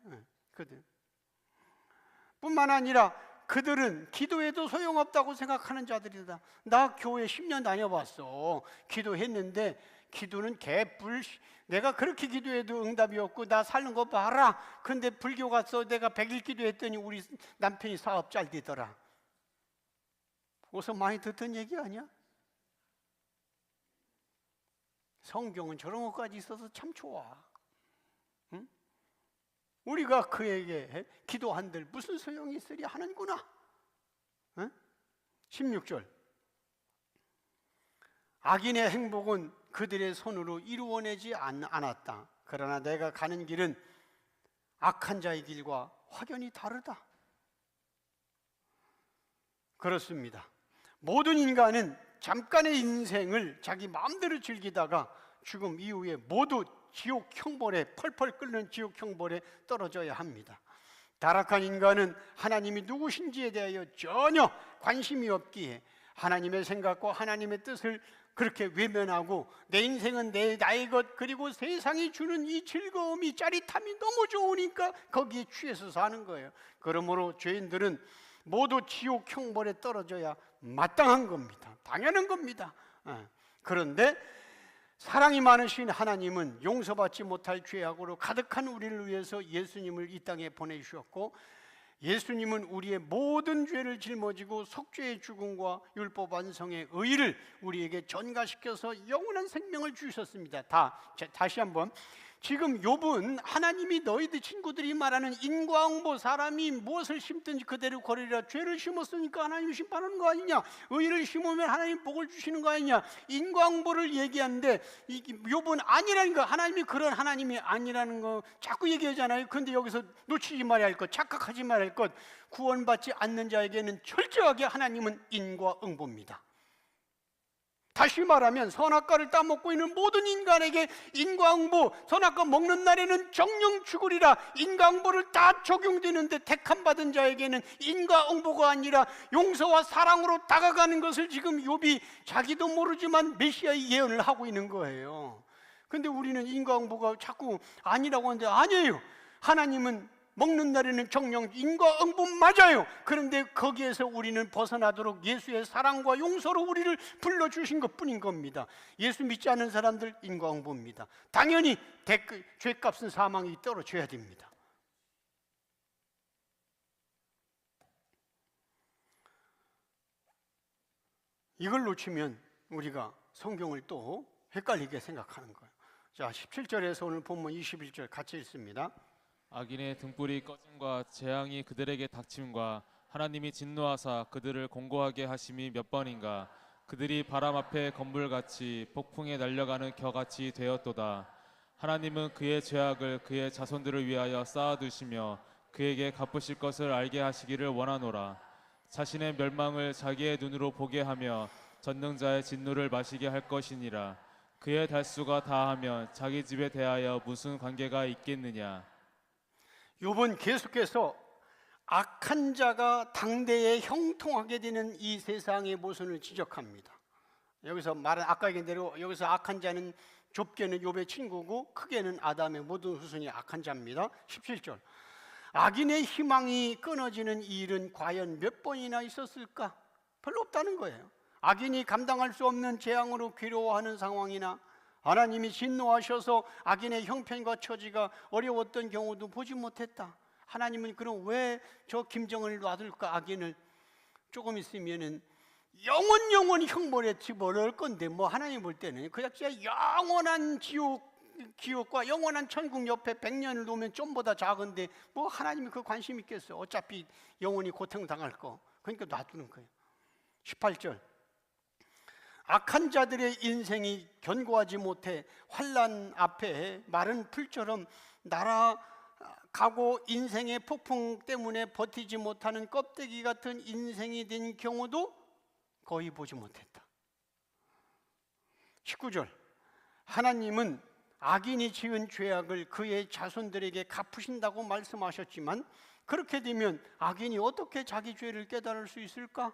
그들 뿐만 아니라 그들은 기도해도 소용없다고 생각하는 자들이다. 나 교회 10년 다녀봤어. 기도했는데 기도는 개뿔. 내가 그렇게 기도해도 응답이 없고 나 사는 거 봐라. 근데 불교 가서 내가 100일 기도했더니 우리 남편이 사업 잘 되더라. 어디서 많이 듣던 얘기 아니야? 성경은 저런 것까지 있어서 참 좋아. 응? 우리가 그에게 기도한들 무슨 소용이 있으리 하는구나. 응? 16절, 악인의 행복은 그들의 손으로 이루어내지 않았다. 그러나 내가 가는 길은 악한 자의 길과 확연히 다르다. 그렇습니다. 모든 인간은 잠깐의 인생을 자기 마음대로 즐기다가 죽음 이후에 모두 지옥 형벌에, 펄펄 끓는 지옥 형벌에 떨어져야 합니다. 타락한 인간은 하나님이 누구신지에 대하여 전혀 관심이 없기에 하나님의 생각과 하나님의 뜻을 그렇게 외면하고 내 인생은 나의 것, 그리고 세상이 주는 이 즐거움이, 짜릿함이 너무 좋으니까 거기에 취해서 사는 거예요. 그러므로 죄인들은 모두 지옥 형벌에 떨어져야 마땅한 겁니다. 당연한 겁니다. 그런데 사랑이 많으신 하나님은 용서받지 못할 죄악으로 가득한 우리를 위해서 예수님을 이 땅에 보내주셨고, 예수님은 우리의 모든 죄를 짊어지고 속죄의 죽음과 율법 완성의 의를 우리에게 전가시켜서 영원한 생명을 주셨습니다. 다시 한번, 지금 욥은 하나님이 너희들 친구들이 말하는 인과응보, 사람이 무엇을 심든지 그대로 거리라, 죄를 심었으니까 하나님이 심판하는 거 아니냐, 의를 심으면 하나님 복을 주시는 거 아니냐, 인과응보를 얘기하는데 욥은 아니라는 거, 하나님이 그런 하나님이 아니라는 거 자꾸 얘기하잖아요. 그런데 여기서 놓치지 말아야 할 것, 착각하지 말아야 할 것, 구원받지 않는 자에게는 철저하게 하나님은 인과응보입니다. 다시 말하면 선악과를 따먹고 있는 모든 인간에게 인과응보, 선악과 먹는 날에는 정령 죽으리라, 인과응보를 다 적용되는데 택함 받은 자에게는 인과응보가 아니라 용서와 사랑으로 다가가는 것을 지금 욥이 자기도 모르지만 메시아의 예언을 하고 있는 거예요. 근데 우리는 인과응보가 자꾸 아니라고 하는데 아니에요. 하나님은 먹는 날에는 정령 인과응보 맞아요. 그런데 거기에서 우리는 벗어나도록 예수의 사랑과 용서로 우리를 불러주신 것뿐인 겁니다. 예수 믿지 않는 사람들 인과응보입니다. 당연히 죄값은 사망이 떨어져야 됩니다. 이걸 놓치면 우리가 성경을 또 헷갈리게 생각하는 거예요. 자, 17절에서 오늘 본문 21절 같이 읽습니다. 악인의 등불이 꺼짐과 재앙이 그들에게 닥침과 하나님이 진노하사 그들을 공고하게 하심이 몇 번인가. 그들이 바람 앞에 건불같이 폭풍에 날려가는 겨같이 되었도다. 하나님은 그의 죄악을 그의 자손들을 위하여 쌓아두시며 그에게 갚으실 것을 알게 하시기를 원하노라. 자신의 멸망을 자기의 눈으로 보게 하며 전능자의 진노를 마시게 할 것이니라. 그의 달수가 다하면 자기 집에 대하여 무슨 관계가 있겠느냐. 욥은 계속해서 악한 자가 당대에 형통하게 되는 이 세상의 모순을 지적합니다. 여기서 말은 아까 얘기한 대로 여기서 악한 자는 좁게는 욥의 친구고 크게는 아담의 모든 후손이 악한 자입니다. 17절, 악인의 희망이 끊어지는 이 일은 과연 몇 번이나 있었을까? 별로 없다는 거예요. 악인이 감당할 수 없는 재앙으로 괴로워하는 상황이나 하나님이 진노하셔서 악인의 형편과 처지가 어려웠던 경우도 보지 못했다. 하나님은 그럼 왜 저 김정은을 놔둘까? 악인을 조금 있으면은 영원히 형벌에 집어넣을 건데, 뭐 하나님 볼 때는 그냥 진짜 영원한 지옥과 영원한 천국 옆에 100년을 놓으면 좀보다 작은데 뭐 하나님이 그 관심 있겠어요? 어차피 영원히 고통당할 거. 그러니까 놔두는 거예요. 18절, 악한 자들의 인생이 견고하지 못해 환난 앞에 마른 풀처럼 날아가고 인생의 폭풍 때문에 버티지 못하는 껍데기 같은 인생이 된 경우도 거의 보지 못했다. 19절, 하나님은 악인이 지은 죄악을 그의 자손들에게 갚으신다고 말씀하셨지만 그렇게 되면 악인이 어떻게 자기 죄를 깨달을 수 있을까?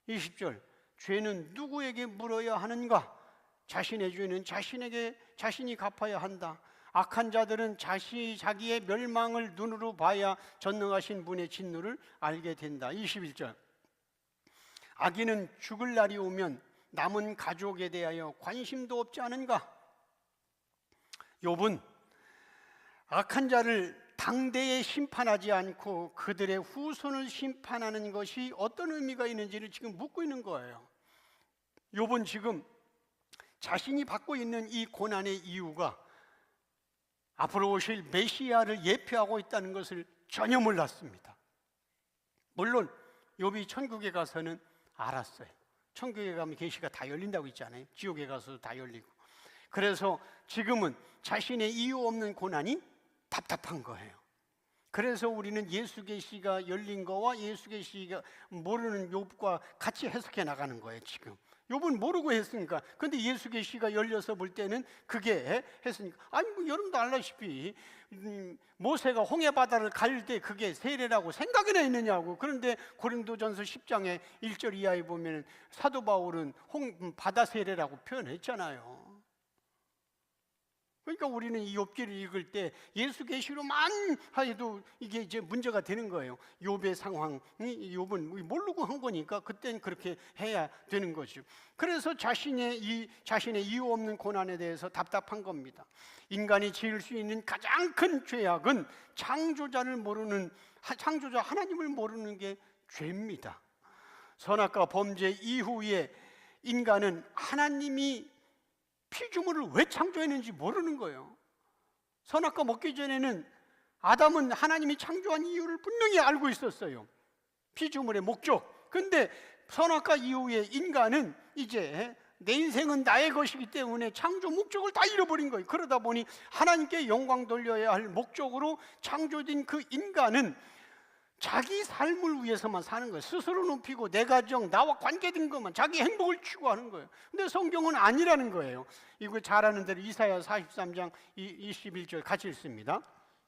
20절, 죄는 누구에게 물어야 하는가? 자신의 죄는 자신이 갚아야 한다. 악한 자들은 자기의 멸망을 눈으로 봐야 전능하신 분의 진노를 알게 된다. 21절, 악인은 죽을 날이 오면 남은 가족에 대하여 관심도 없지 않은가? 욥은 악한 자를 당대에 심판하지 않고 그들의 후손을 심판하는 것이 어떤 의미가 있는지를 지금 묻고 있는 거예요. 욥은 지금 자신이 받고 있는 이 고난의 이유가 앞으로 오실 메시아를 예표하고 있다는 것을 전혀 몰랐습니다. 물론 욥이 천국에 가서는 알았어요. 천국에 가면 계시가 다 열린다고 있잖아요. 지옥에 가서도 다 열리고. 그래서 지금은 자신의 이유 없는 고난이 답답한 거예요. 그래서 우리는 예수 계시가 열린 거와 예수 계시가 모르는 욥과 같이 해석해 나가는 거예요. 지금 욥은 모르고 했으니까. 근데 예수 계시가 열려서 볼 때는 그게 했으니까, 아니 뭐 여러분도 알다시피 모세가 홍해 바다를 갈 때 그게 세례라고 생각이나 있느냐고. 그런데 고린도전서 10장에 1절 이하에 보면 사도 바울은 바다 세례라고 표현했잖아요. 그러니까 우리는 이 욥기를 읽을 때 예수 계시로만 해도 이게 이제 문제가 되는 거예요. 욥의 상황이, 욥은 모르고 한 거니까 그때는 그렇게 해야 되는 거죠. 그래서 자신의 이유 없는 고난에 대해서 답답한 겁니다. 인간이 지을 수 있는 가장 큰 죄악은 창조자 하나님을 모르는 게 죄입니다. 선악과 범죄 이후에 인간은 하나님이 피조물을 왜 창조했는지 모르는 거예요. 선악과 먹기 전에는 아담은 하나님이 창조한 이유를 분명히 알고 있었어요. 피조물의 목적. 근데 선악과 이후에 인간은 이제 내 인생은 나의 것이기 때문에 창조 목적을 다 잃어버린 거예요. 그러다 보니 하나님께 영광 돌려야 할 목적으로 창조된 그 인간은 자기 삶을 위해서만 사는 거예요. 스스로 높이고 내 가정, 나와 관계된 것만, 자기 행복을 추구하는 거예요. 근데 성경은 아니라는 거예요. 이거 잘 아는 대로 이사야 43장 21절 같이 읽습니다.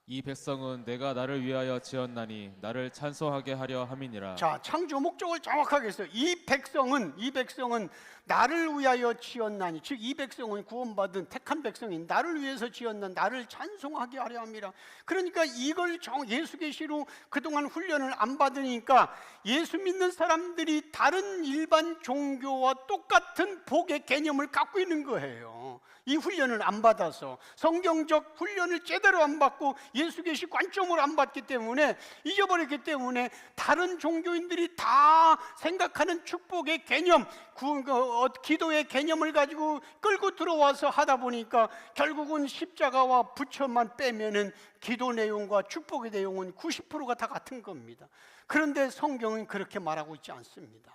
이 백성은 내가 나를 위하여 지었나니 나를 찬송하게 하려 함이니라. 자, 창조 목적을 정확하게 했어요. 이 백성은 나를 위하여 지었나니, 즉 이 백성은 구원받은 택한 백성인 나를 위해서 지었나, 나를 찬송하게 하려 함이라. 그러니까 이걸 예수 계시로 그동안 훈련을 안 받으니까 예수 믿는 사람들이 다른 일반 종교와 똑같은 복의 개념을 갖고 있는 거예요. 이 훈련을 안 받아서, 성경적 훈련을 제대로 안 받고 예수 계시 관점으로 안 받기 때문에, 잊어버렸기 때문에 다른 종교인들이 다 생각하는 축복의 개념, 기도의 개념을 가지고 끌고 들어와서 하다 보니까 결국은 십자가와 부처만 빼면은 기도 내용과 축복의 내용은 90%가 다 같은 겁니다. 그런데 성경은 그렇게 말하고 있지 않습니다.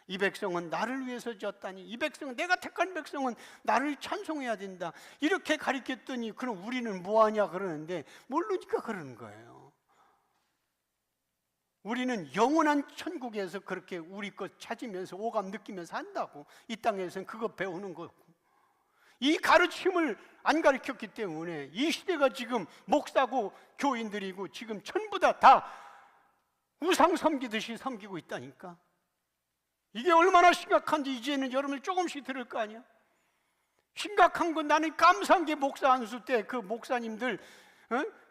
이 백성은 나를 위해서 지었다니, 이 백성은, 내가 택한 백성은 나를 찬송해야 된다, 이렇게 가르쳤더니 그럼 우리는 뭐하냐 그러는데 모르니까 그러는 거예요. 우리는 영원한 천국에서 그렇게 우리 것 찾으면서 오감 느끼면서 한다고. 이 땅에서는 그거 배우는 거고, 이 가르침을 안 가르쳤기 때문에 이 시대가 지금 목사고 교인들이고 지금 전부 다 우상 섬기듯이 섬기고 있다니까. 이게 얼마나 심각한지 이제는 여러분들 조금씩 들을 거 아니야? 심각한 건 나는 감사한 게 목사 안수 때 그 목사님들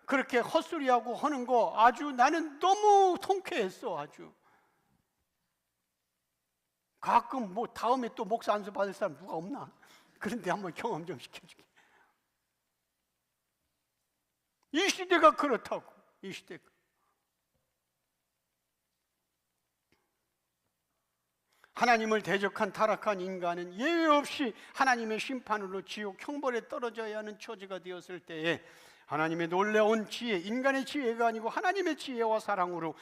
그렇게 헛소리하고 하는 거 아주 나는 너무 통쾌했어. 아주 가끔 뭐 다음에 또 목사 안수 받을 사람 누가 없나? 그런데 한번 경험 좀 시켜줄게. 이 시대가 그렇다고. 이 시대가. 하나님을 대적한 타락한 인간은 예외 없이 하나님의 심판으로 지옥 형벌에 떨어져야 하는 처지가 되었을 때에 하나님의 놀라운 지혜, 인간의 지혜가 아니고 하나님의 지혜와 사랑으로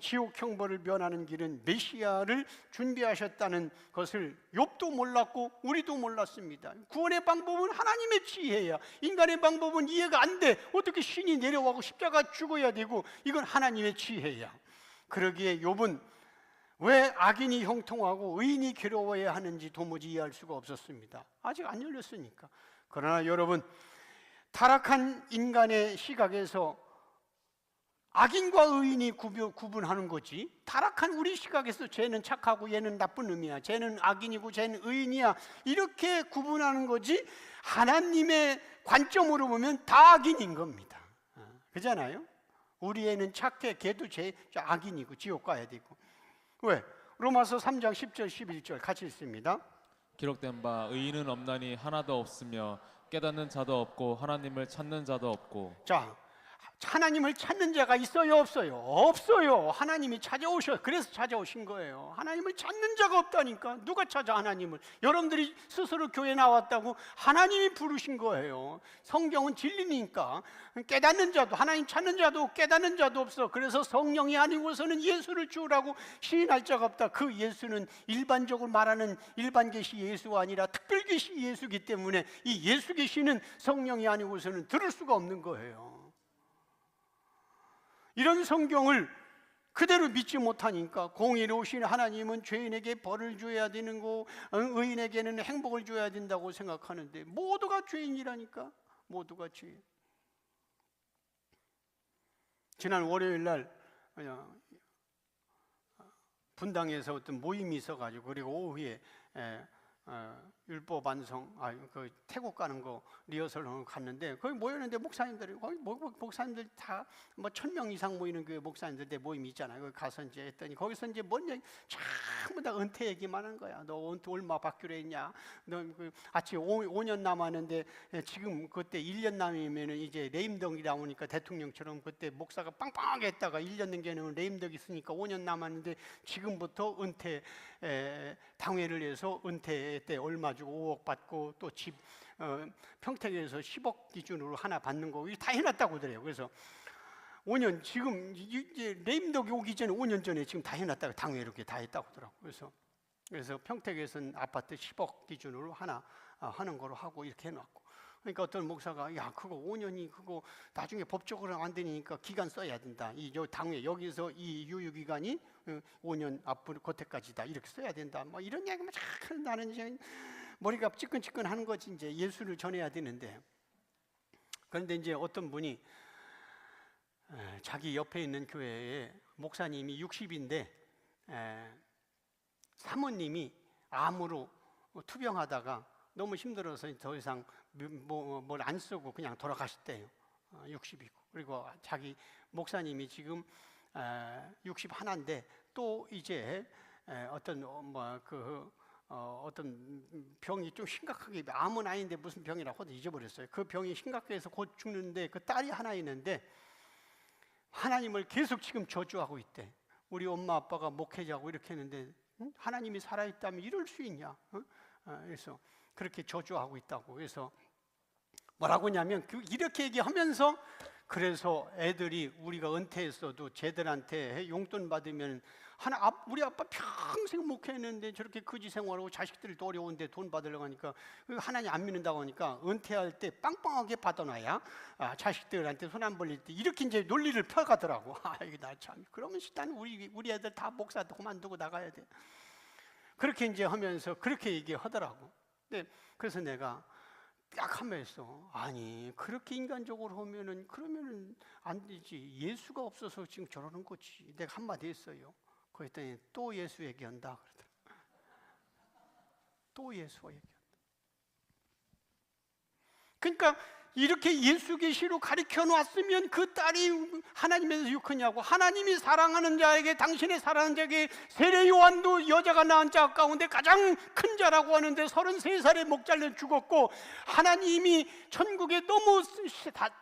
지옥 형벌을 면하는 길은 메시아를 준비하셨다는 것을 욥도 몰랐고 우리도 몰랐습니다. 구원의 방법은 하나님의 지혜야. 인간의 방법은 이해가 안 돼. 어떻게 신이 내려와고 십자가 죽어야 되고, 이건 하나님의 지혜야. 그러기에 욥은 왜 악인이 형통하고 의인이 괴로워야 하는지 도무지 이해할 수가 없었습니다. 아직 안 열렸으니까. 그러나 여러분, 타락한 인간의 시각에서 악인과 의인이 구분하는 거지, 타락한 우리 시각에서 쟤는 착하고 얘는 나쁜 놈이야, 쟤는 악인이고 쟤는 의인이야, 이렇게 구분하는 거지, 하나님의 관점으로 보면 다 악인인 겁니다. 그잖아요? 우리 애는 착해, 걔도 악인이고 지옥 가야 되고. 왜? 로마서 3장 10절 11절 같이 읽습니다. 기록된 바 의인은 없나니 하나도 없으며 깨닫는 자도 없고 하나님을 찾는 자도 없고. 자, 하나님을 찾는 자가 있어요, 없어요? 없어요. 하나님이 찾아오셔. 그래서 찾아오신 거예요. 하나님을 찾는 자가 없다니까. 누가 찾아 하나님을? 여러분들이 스스로 교회 나왔다고 하나님이 부르신 거예요. 성경은 진리니까. 깨닫는 자도, 하나님 찾는 자도 깨닫는 자도 없어. 그래서 성령이 아니고서는 예수를 주라고 시인할 자가 없다. 그 예수는 일반적으로 말하는 일반 계시 예수가 아니라 특별 계시 예수이기 때문에 이 예수 계시는 성령이 아니고서는 들을 수가 없는 거예요. 이런 성경을 그대로 믿지 못하니까 공의로우신 하나님은 죄인에게 벌을 줘야 되는 거, 의인에게는 행복을 줘야 된다고 생각하는데 모두가 죄인이라니까. 모두가 죄인. 지난 월요일 날 분당에서 어떤 모임이 있어가지고, 그리고 오후에 율법 완성, 그 태국 가는 거 리허설을 갔는데, 거기 모였는데 목사님들이, 거기 목사님들 다 뭐 1000명 이상 모이는 그 목사님들 모임이 있잖아요. 거기 가서 이제 했더니 거기서 이제 뭔 얘기, 전부 다 은퇴 얘기만 하는 거야. 너 은퇴 얼마 받기로 했냐? 너 그 아직 5년 남았는데 지금 그때 1년 남으면은 이제 레임덕이 나오니까 대통령처럼 그때 목사가 빵빵하게 했다가 1년 넘게는 레임덕이 있으니까 5년 남았는데 지금부터 은퇴 당회를 해서 은퇴 때 얼마 주고 5억 받고 또 집 평택에서 10억 기준으로 하나 받는 거 다 해놨다고 그래요. 그래서 5년, 지금 이제 레임덕이 오기 전에 5년 전에 지금 다 해놨다고, 당회 이렇게 다 했다고 하더라고요. 그래서 평택에서는 아파트 10억 기준으로 하나 하는 거로 하고 이렇게 해놨고, 그러니까 어떤 목사가 야 그거 5년이 그거 나중에 법적으로 안 되니까 기간 써야 된다. 이 당회 여기서 이 유효 기간이 5년 앞으로 그때까지다 이렇게 써야 된다. 뭐 이런 얘기만 쫙 나는 이제 머리가 찌끈찌끈하는 거지. 이제 예수를 전해야 되는데. 그런데 이제 어떤 분이 자기 옆에 있는 교회에 목사님이 60인데 사모님이 암으로 투병하다가 너무 힘들어서 더 이상 뭘 안 쓰고 그냥 돌아가셨대요. 60이고. 그리고 자기 목사님이 지금 61인데 또 이제 어떤 어떤 병이 좀 심각하게, 암은 아닌데 무슨 병이라고 잊어버렸어요. 그 병이 심각해서 곧 죽는데 그 딸이 하나 있는데 하나님을 계속 지금 저주하고 있대. 우리 엄마 아빠가 목회자고 이렇게 했는데 하나님이 살아있다면 이럴 수 있냐? 그래서 그렇게 저주하고 있다고. 그래서 뭐라고 하냐면 이렇게 얘기하면서, 그래서 애들이 우리가 은퇴했어도 쟤들한테 용돈 받으면 우리 아빠 평생 목회했는데 저렇게 거지 생활하고 자식들도 어려운데 돈 받으려고 하니까 하나님 안 믿는다고 하니까 은퇴할 때 빵빵하게 받아놔야 자식들한테 손 안 벌릴 때 이렇게 이제 논리를 펴가더라고. 이게 나 참. 그러면 일단 우리 애들 다 목사 그만두고 나가야 돼. 그렇게 이제 하면서 그렇게 얘기하더라고. 그래서 내가 딱 하면서 아니 그렇게 인간적으로 하면은 그러면은 안 되지. 예수가 없어서 지금 저러는 거지. 내가 한마디 했어요. 그랬더니 또 예수 얘기한다 그러더라고요. 또 예수 얘기한다. 그러니까 이렇게 예수 계시로 가르쳐 놨으면 그 딸이 하나님에서 유크냐고. 하나님이 사랑하는 자에게, 당신의 사랑하는 자에게 세례 요한도 여자가 낳은 자 가운데 가장 큰 자라고 하는데 33살에 목 잘려 죽었고, 하나님이 천국에 너무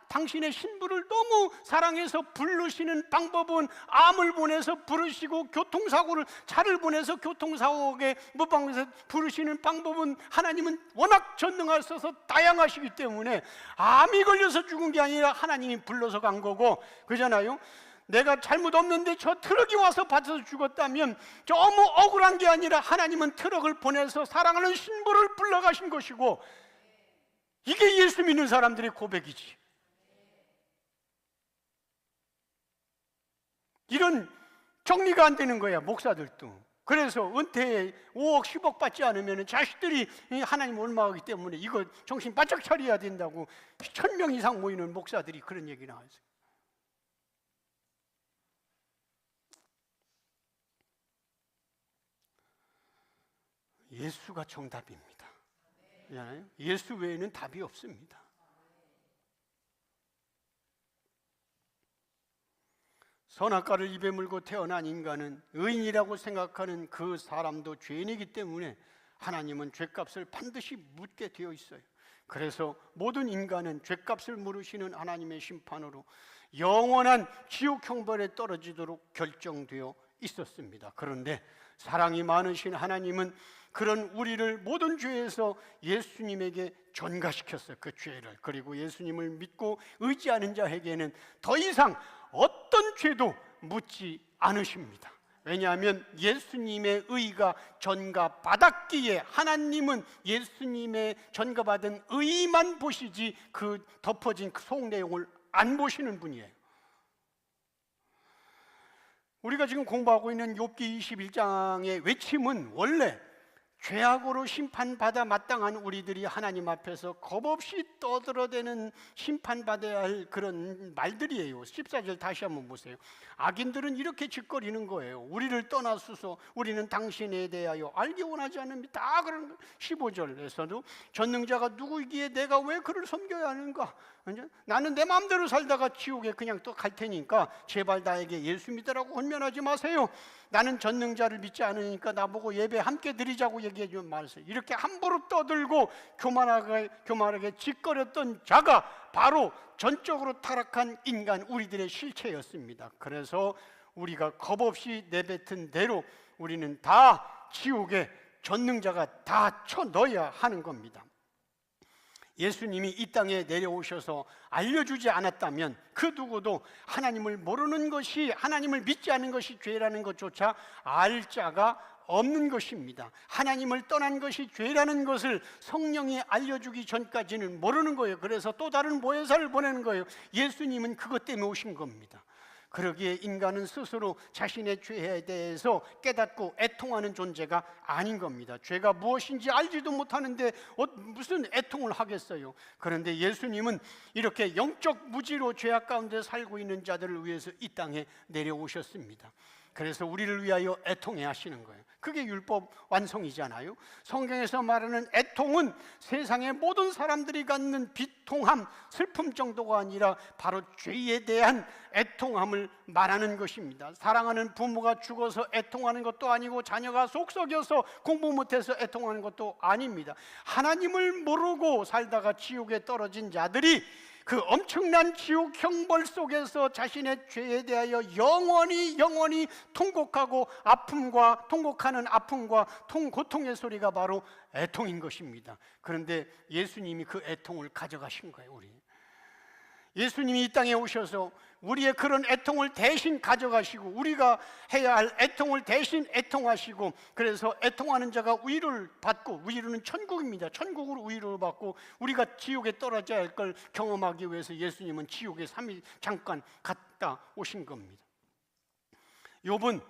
당신의 신부를 너무 사랑해서 부르시는 방법은 암을 보내서 부르시고, 교통사고를 차를 보내서 교통사고에 무방해서 부르시는 방법은 하나님은 워낙 전능하셔서 다양하시기 때문에 암이 걸려서 죽은 게 아니라 하나님이 불러서 간 거고, 그잖아요. 내가 잘못 없는데 저 트럭이 와서 받아서 죽었다면 너무 억울한 게 아니라 하나님은 트럭을 보내서 사랑하는 신부를 불러가신 것이고, 이게 예수 믿는 사람들의 고백이지. 이런 정리가 안 되는 거야, 목사들도. 그래서 은퇴에 5억 10억 받지 않으면 자식들이 하나님 원망하기 때문에 이거 정신 바짝 차려야 된다고 1000명 이상 모이는 목사들이 그런 얘기 나왔어요. 예수가 정답입니다. 예수 외에는 답이 없습니다. 선악과를 입에 물고 태어난 인간은 의인이라고 생각하는 그 사람도 죄인이기 때문에 하나님은 죄값을 반드시 묻게 되어 있어요. 그래서 모든 인간은 죄값을 물으시는 하나님의 심판으로 영원한 지옥 형벌에 떨어지도록 결정되어 있었습니다. 그런데 사랑이 많으신 하나님은 그런 우리를 모든 죄에서 예수님에게 전가시켰어요. 그 죄를. 그리고 예수님을 믿고 의지하는 자에게는 더 이상 어떤 죄도 묻지 않으십니다. 왜냐하면 예수님의 의가 전가받았기에 하나님은 예수님의 전가받은 의만 보시지 그 덮어진 그 속 내용을 안 보시는 분이에요. 우리가 지금 공부하고 있는 욥기 21장의 외침은 원래 죄악으로 심판받아 마땅한 우리들이 하나님 앞에서 겁없이 떠들어대는 심판받아야 할 그런 말들이에요. 14절 다시 한번 보세요. 악인들은 이렇게 짓거리는 거예요. 우리를 떠나소서, 우리는 당신에 대하여 알기 원하지 않습니다. 다 그런 거예요. 15절에서도 전능자가 누구이기에 내가 왜 그를 섬겨야 하는가? 나는 내 마음대로 살다가 지옥에 그냥 또 갈 테니까 제발 나에게 예수 믿으라고 권면하지 마세요. 나는 전능자를 믿지 않으니까 나보고 예배 함께 드리자고 얘기해 주면 말세요. 이렇게 함부로 떠들고 교만하게 짓거렸던 자가 바로 전적으로 타락한 인간, 우리들의 실체였습니다. 그래서 우리가 겁없이 내뱉은 대로 우리는 다 지옥에 전능자가 다 쳐넣어야 하는 겁니다. 예수님이 이 땅에 내려오셔서 알려주지 않았다면 그 누구도 하나님을 모르는 것이, 하나님을 믿지 않는 것이 죄라는 것조차 알 자가 없는 것입니다. 하나님을 떠난 것이 죄라는 것을 성령이 알려주기 전까지는 모르는 거예요. 그래서 또 다른 보혜사를 보내는 거예요. 예수님은 그것 때문에 오신 겁니다. 그러기에 인간은 스스로 자신의 죄에 대해서 깨닫고 애통하는 존재가 아닌 겁니다. 죄가 무엇인지 알지도 못하는데 무슨 애통을 하겠어요. 그런데 예수님은 이렇게 영적 무지로 죄악 가운데 살고 있는 자들을 위해서 이 땅에 내려오셨습니다. 그래서 우리를 위하여 애통해 하시는 거예요. 그게 율법 완성이잖아요. 성경에서 말하는 애통은 세상의 모든 사람들이 갖는 비통함, 슬픔 정도가 아니라 바로 죄에 대한 애통함을 말하는 것입니다. 사랑하는 부모가 죽어서 애통하는 것도 아니고 자녀가 속썩여서 공부 못해서 애통하는 것도 아닙니다. 하나님을 모르고 살다가 지옥에 떨어진 자들이 그 엄청난 지옥 형벌 속에서 자신의 죄에 대하여 영원히 통곡하고 통곡하는 아픔과 고통의 소리가 바로 애통인 것입니다. 그런데 예수님이 그 애통을 가져가신 거예요. 우리 예수님이 이 땅에 오셔서 우리의 그런 애통을 대신 가져가시고, 우리가 해야 할 애통을 대신 애통하시고, 그래서 애통하는 자가 위로를 받고, 위로는 천국입니다. 천국으로 위로를 받고 우리가 지옥에 떨어져야 할 걸 경험하기 위해서 예수님은 지옥에 3일 잠깐 갔다 오신 겁니다. 욥은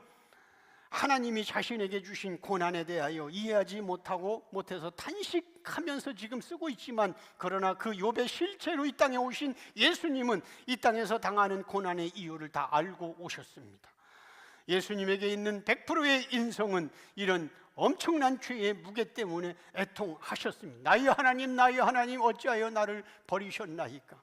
하나님이 자신에게 주신 고난에 대하여 이해하지 못해서 탄식하면서 지금 쓰고 있지만, 그러나 그 욥의 실체로 이 땅에 오신 예수님은 이 땅에서 당하는 고난의 이유를 다 알고 오셨습니다. 예수님에게 있는 100%의 인성은 이런 엄청난 죄의 무게 때문에 애통하셨습니다. 나의 하나님 어찌하여 나를 버리셨나이까.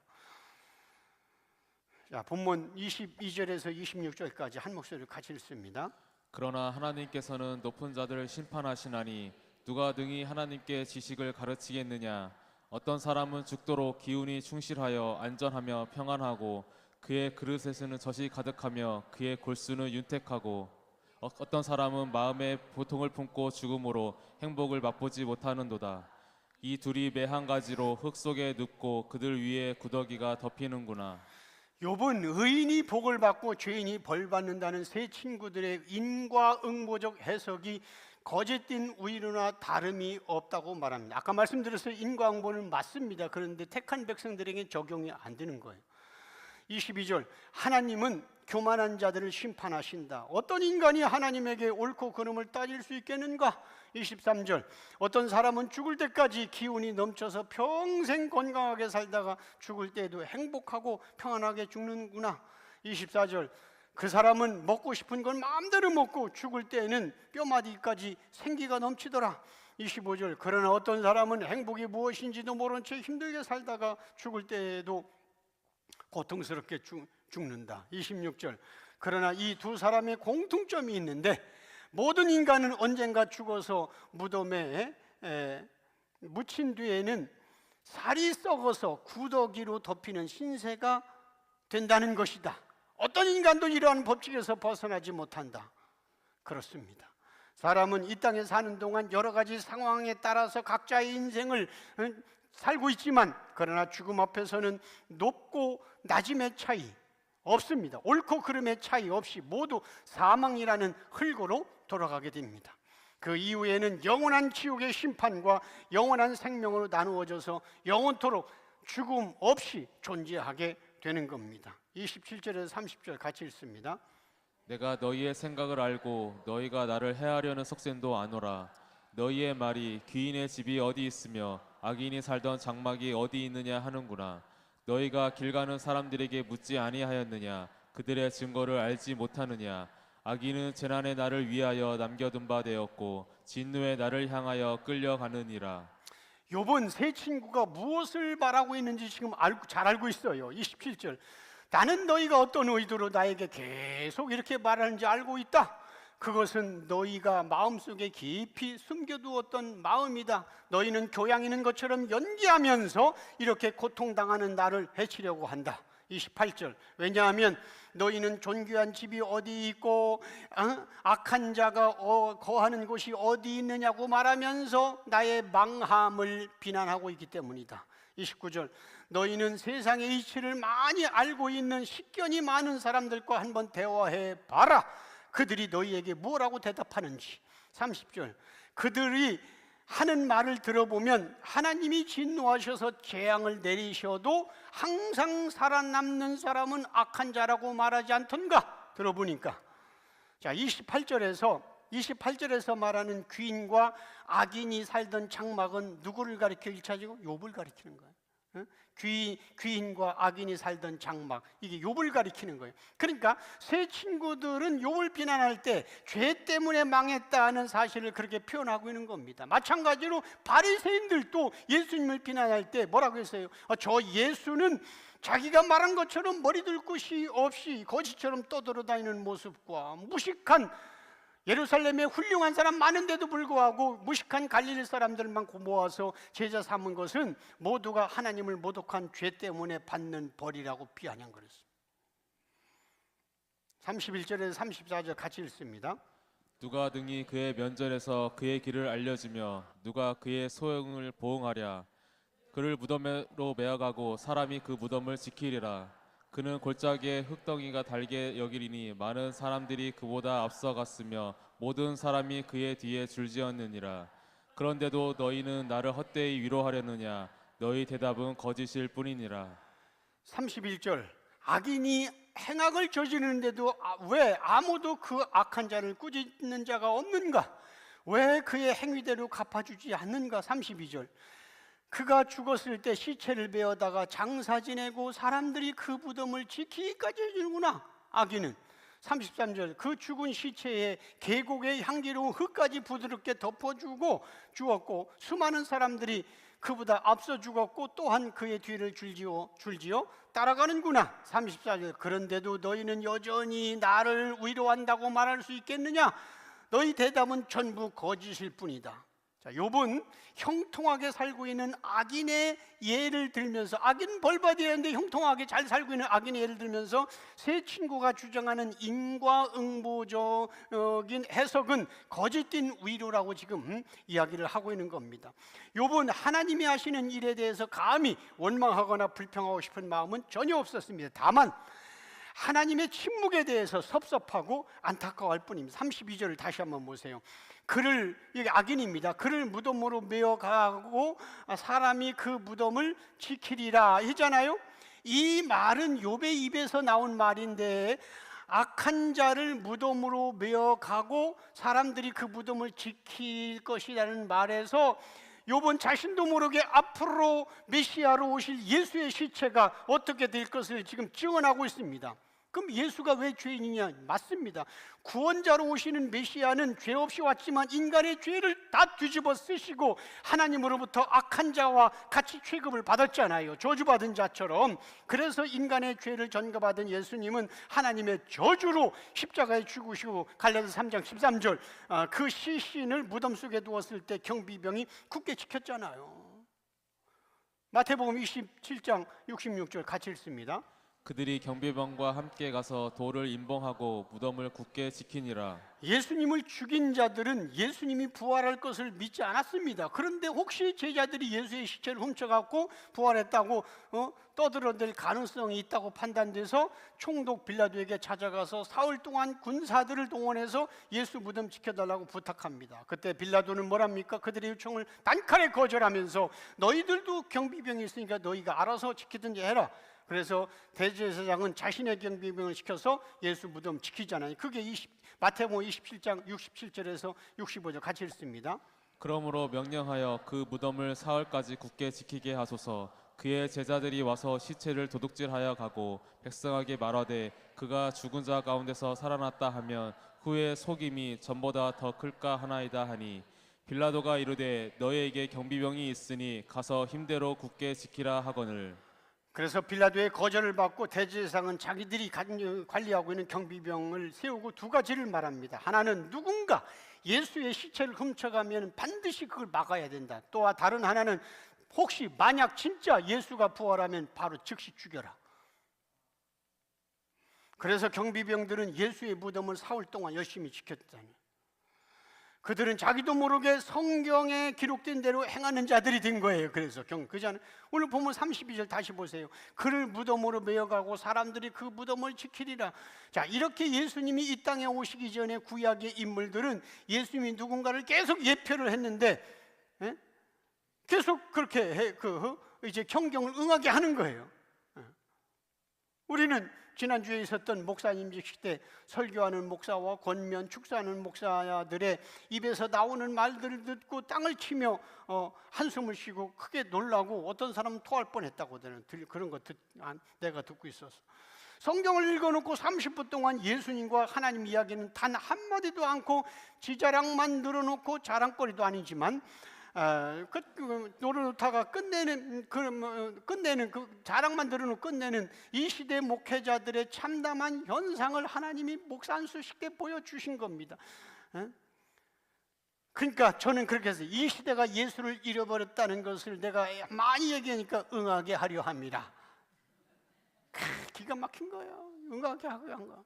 자, 본문 22절에서 26절까지 한 목소리로 같이 읽습니다. 그러나 하나님께서는 높은 자들을 심판하시나니 누가 능히 하나님께 지식을 가르치겠느냐. 어떤 사람은 죽도록 기운이 충실하여 안전하며 평안하고 그의 그릇에서는 젖이 가득하며 그의 골수는 윤택하고 어떤 사람은 마음에 고통을 품고 죽음으로 행복을 맛보지 못하는도다. 이 둘이 매 한 가지로 흙 속에 눕고 그들 위에 구더기가 덮이는구나. 욥은 의인이 복을 받고 죄인이 벌 받는다는 세 친구들의 인과응보적 해석이 거짓된 우위로나 다름이 없다고 말합니다. 아까 말씀드렸어요. 인과응보는 맞습니다. 그런데 택한 백성들에게 적용이 안 되는 거예요. 22절, 하나님은 교만한 자들을 심판하신다. 어떤 인간이 하나님에게 옳고 그름을 따질 수 있겠는가? 23절, 어떤 사람은 죽을 때까지 기운이 넘쳐서 평생 건강하게 살다가 죽을 때에도 행복하고 평안하게 죽는구나. 24절, 그 사람은 먹고 싶은 건 마음대로 먹고 죽을 때에는 뼈마디까지 생기가 넘치더라. 25절, 그러나 어떤 사람은 행복이 무엇인지도 모른 채 힘들게 살다가 죽을 때에도 고통스럽게 죽는다. 26절, 그러나 이 두 사람의 공통점이 있는데 모든 인간은 언젠가 죽어서 무덤에 묻힌 뒤에는 살이 썩어서 구더기로 덮이는 신세가 된다는 것이다. 어떤 인간도 이러한 법칙에서 벗어나지 못한다. 그렇습니다. 사람은 이 땅에 사는 동안 여러 가지 상황에 따라서 각자의 인생을 살고 있지만 그러나 죽음 앞에서는 높고 낮음의 차이 없습니다. 옳고 그름의 차이 없이 모두 사망이라는 흙으로 돌아가게 됩니다. 그 이후에는 영원한 지옥의 심판과 영원한 생명으로 나누어져서 영원토록 죽음 없이 존재하게 되는 겁니다. 27절에서 30절 같이 읽습니다. 내가 너희의 생각을 알고 너희가 나를 해하려는 속셈도 아노라. 너희의 말이 귀인의 집이 어디 있으며 악인이 살던 장막이 어디 있느냐 하는구나. 너희가 길 가는 사람들에게 묻지 아니하였느냐. 그들의 증거를 알지 못하느냐. 악인은 재난에 나를 위하여 남겨둔 바 되었고 진노에 나를 향하여 끌려가느니라. 욥은 세 친구가 무엇을 말하고 있는지 지금 잘 알고 있어요. 27절, 나는 너희가 어떤 의도로 나에게 계속 이렇게 말하는지 알고 있다. 그것은 너희가 마음속에 깊이 숨겨두었던 마음이다. 너희는 교양 있는 것처럼 연기하면서 이렇게 고통당하는 나를 해치려고 한다. 28절, 왜냐하면 너희는 존귀한 집이 어디 있고 악한 자가 거하는 곳이 어디 있느냐고 말하면서 나의 망함을 비난하고 있기 때문이다. 29절, 너희는 세상의 이치를 많이 알고 있는 식견이 많은 사람들과 한번 대화해 봐라. 그들이 너희에게 뭐라고 대답하는지. 30절, 그들이 하는 말을 들어보면 하나님이 진노하셔서 재앙을 내리셔도 항상 살아남는 사람은 악한 자라고 말하지 않던가. 들어보니까 자, 28절에서 말하는 귀인과 악인이 살던 장막은 누구를 가리켜 1차적으로 욥을 가리키는 거예요. 귀인과 악인이 살던 장막, 이게 욥을 가리키는 거예요. 그러니까 세 친구들은 욥을 비난할 때 죄 때문에 망했다는 사실을 그렇게 표현하고 있는 겁니다. 마찬가지로 바리새인들도 예수님을 비난할 때 뭐라고 했어요? 저 예수는 자기가 말한 것처럼 머리 둘 곳이 없이 거지처럼 떠돌아다니는 모습과 무식한, 예루살렘에 훌륭한 사람 많은데도 불구하고 무식한 갈릴리 사람들만 모아서 제자 삼은 것은 모두가 하나님을 모독한 죄 때문에 받는 벌이라고 비아냥거렸습니다. 31절에서 34절 같이 읽습니다. 누가 등이 그의 면전에서 그의 길을 알려주며 누가 그의 소형을 보응하랴. 그를 무덤으로 메어가고 사람이 그 무덤을 지키리라. 그는 골짜기에 흙덩이가 달게 여기리니 많은 사람들이 그보다 앞서갔으며 모든 사람이 그의 뒤에 줄지었느니라. 그런데도 너희는 나를 헛되이 위로하려느냐. 너희 대답은 거짓일 뿐이니라. 31절, 악인이 행악을 저지르는데도 왜 아무도 그 악한 자를 꾸짖는 자가 없는가? 왜 그의 행위대로 갚아주지 않는가? 32절, 그가 죽었을 때 시체를 베어다가 장사 지내고 사람들이 그 무덤을 지키기까지 해주는구나. 악인은 33절 그 죽은 시체에 계곡의 향기로운 흙까지 부드럽게 덮어주고 주었고 수많은 사람들이 그보다 앞서 죽었고 또한 그의 뒤를 줄지어 따라가는구나. 34절 그런데도 너희는 여전히 나를 위로한다고 말할 수 있겠느냐? 너희 대답은 전부 거짓일 뿐이다. 자, 욥은 형통하게 살고 있는 악인의 예를 들면서, 악인은 벌받아야 하는데 형통하게 잘 살고 있는 악인의 예를 들면서 세 친구가 주장하는 인과응보적인 해석은 거짓된 위로라고 지금 이야기를 하고 있는 겁니다. 욥은 하나님이 하시는 일에 대해서 감히 원망하거나 불평하고 싶은 마음은 전혀 없었습니다. 다만 하나님의 침묵에 대해서 섭섭하고 안타까워할 뿐입니다. 32절을 다시 한번 보세요. 그를, 이게 악인입니다. 그를 무덤으로 메어가고 사람이 그 무덤을 지키리라 했잖아요. 이 말은 욥의 입에서 나온 말인데 악한 자를 무덤으로 메어가고 사람들이 그 무덤을 지킬 것이라는 말에서 욥은 자신도 모르게 앞으로 메시아로 오실 예수의 시체가 어떻게 될 것을 지금 증언하고 있습니다. 그럼 예수가 왜 죄인이냐? 맞습니다. 구원자로 오시는 메시아는 죄 없이 왔지만 인간의 죄를 다 뒤집어 쓰시고 하나님으로부터 악한 자와 같이 취급을 받았잖아요. 저주받은 자처럼. 그래서 인간의 죄를 전가받은 예수님은 하나님의 저주로 십자가에 죽으시고 갈라디아서 3장 13절 그 시신을 무덤 속에 두었을 때 경비병이 굳게 지켰잖아요. 마태복음 27장 66절 같이 읽습니다. 그들이 경비병과 함께 가서 돌을 임봉하고 무덤을 굳게 지키니라. 예수님을 죽인 자들은 예수님이 부활할 것을 믿지 않았습니다. 그런데 혹시 제자들이 예수의 시체를 훔쳐갖고 부활했다고 떠들어댈 가능성이 있다고 판단돼서 총독 빌라도에게 찾아가서 사흘 동안 군사들을 동원해서 예수 무덤 지켜달라고 부탁합니다. 그때 빌라도는 뭐랍니까? 그들의 요청을 단칼에 거절하면서 너희들도 경비병이 있으니까 너희가 알아서 지키든지 해라. 그래서 대제사장은 자신의 경비병을 시켜서 예수 무덤 지키잖아요. 그게 마태복음 27장 67절에서 65절 같이 읽습니다. 그러므로 명령하여 그 무덤을 사흘까지 굳게 지키게 하소서. 그의 제자들이 와서 시체를 도둑질하여 가고 백성에게 말하되 그가 죽은 자 가운데서 살아났다 하면 후에 속임이 전보다 더 클까 하나이다 하니 빌라도가 이르되 너희에게 경비병이 있으니 가서 힘대로 굳게 지키라 하거늘. 그래서 빌라도의 거절을 받고 대제사장은 자기들이 관리하고 있는 경비병을 세우고 두 가지를 말합니다. 하나는 누군가 예수의 시체를 훔쳐가면 반드시 그걸 막아야 된다. 또 다른 하나는 혹시 만약 진짜 예수가 부활하면 바로 즉시 죽여라. 그래서 경비병들은 예수의 무덤을 사흘 동안 열심히 지켰다니. 그들은 자기도 모르게 성경에 기록된 대로 행하는 자들이 된 거예요. 그래서 그잖아요. 오늘 보면 32절 다시 보세요. 그를 무덤으로 메어가고 사람들이 그 무덤을 지키리라. 자, 이렇게 예수님이 이 땅에 오시기 전에 구약의 인물들은 예수님이 누군가를 계속 예표를 했는데 계속 그렇게 이제 경경을 응하게 하는 거예요. 우리는 지난주에 있었던 목사님직 때 설교하는 목사와 권면 축사하는 목사들의 입에서 나오는 말들을 듣고 땅을 치며 한숨을 쉬고 크게 놀라고 어떤 사람은 토할 뻔했다고 그런 거 내가 듣고 있었어. 성경을 읽어놓고 30분 동안 예수님과 하나님 이야기는 단 한마디도 않고 지자랑만 늘어놓고 자랑거리도 아니지만 노르타가 끝내는 그 자랑만 들어놓고 끝내는 이 시대 목회자들의 참담한 현상을 하나님이 목사 한 수씩 보여주신 겁니다. 그러니까 저는 그렇게 해서 이 시대가 예수를 잃어버렸다는 것을 내가 많이 얘기하니까 응하게 하려 합니다. 기가 막힌 거예요. 응하게 하려 한 거.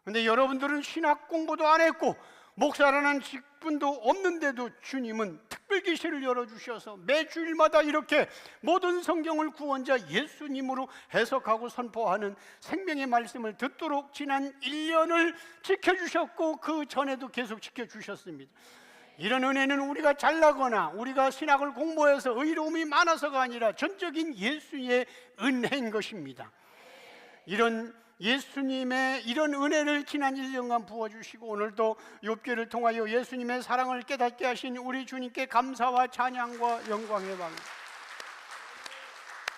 근데 여러분들은 신학 공부도 안 했고 목사라는 직분도 없는데도 주님은 특별 계시를 열어주셔서 매주일마다 이렇게 모든 성경을 구원자 예수님으로 해석하고 선포하는 생명의 말씀을 듣도록 지난 1년을 지켜주셨고 그 전에도 계속 지켜주셨습니다. 이런 은혜는 우리가 잘나거나 우리가 신학을 공부해서 의로움이 많아서가 아니라 전적인 예수의 은혜인 것입니다. 이런 예수님의 이런 은혜를 지난 1년간 부어주시고 오늘도 욥기를 통하여 예수님의 사랑을 깨닫게 하신 우리 주님께 감사와 찬양과 영광의 방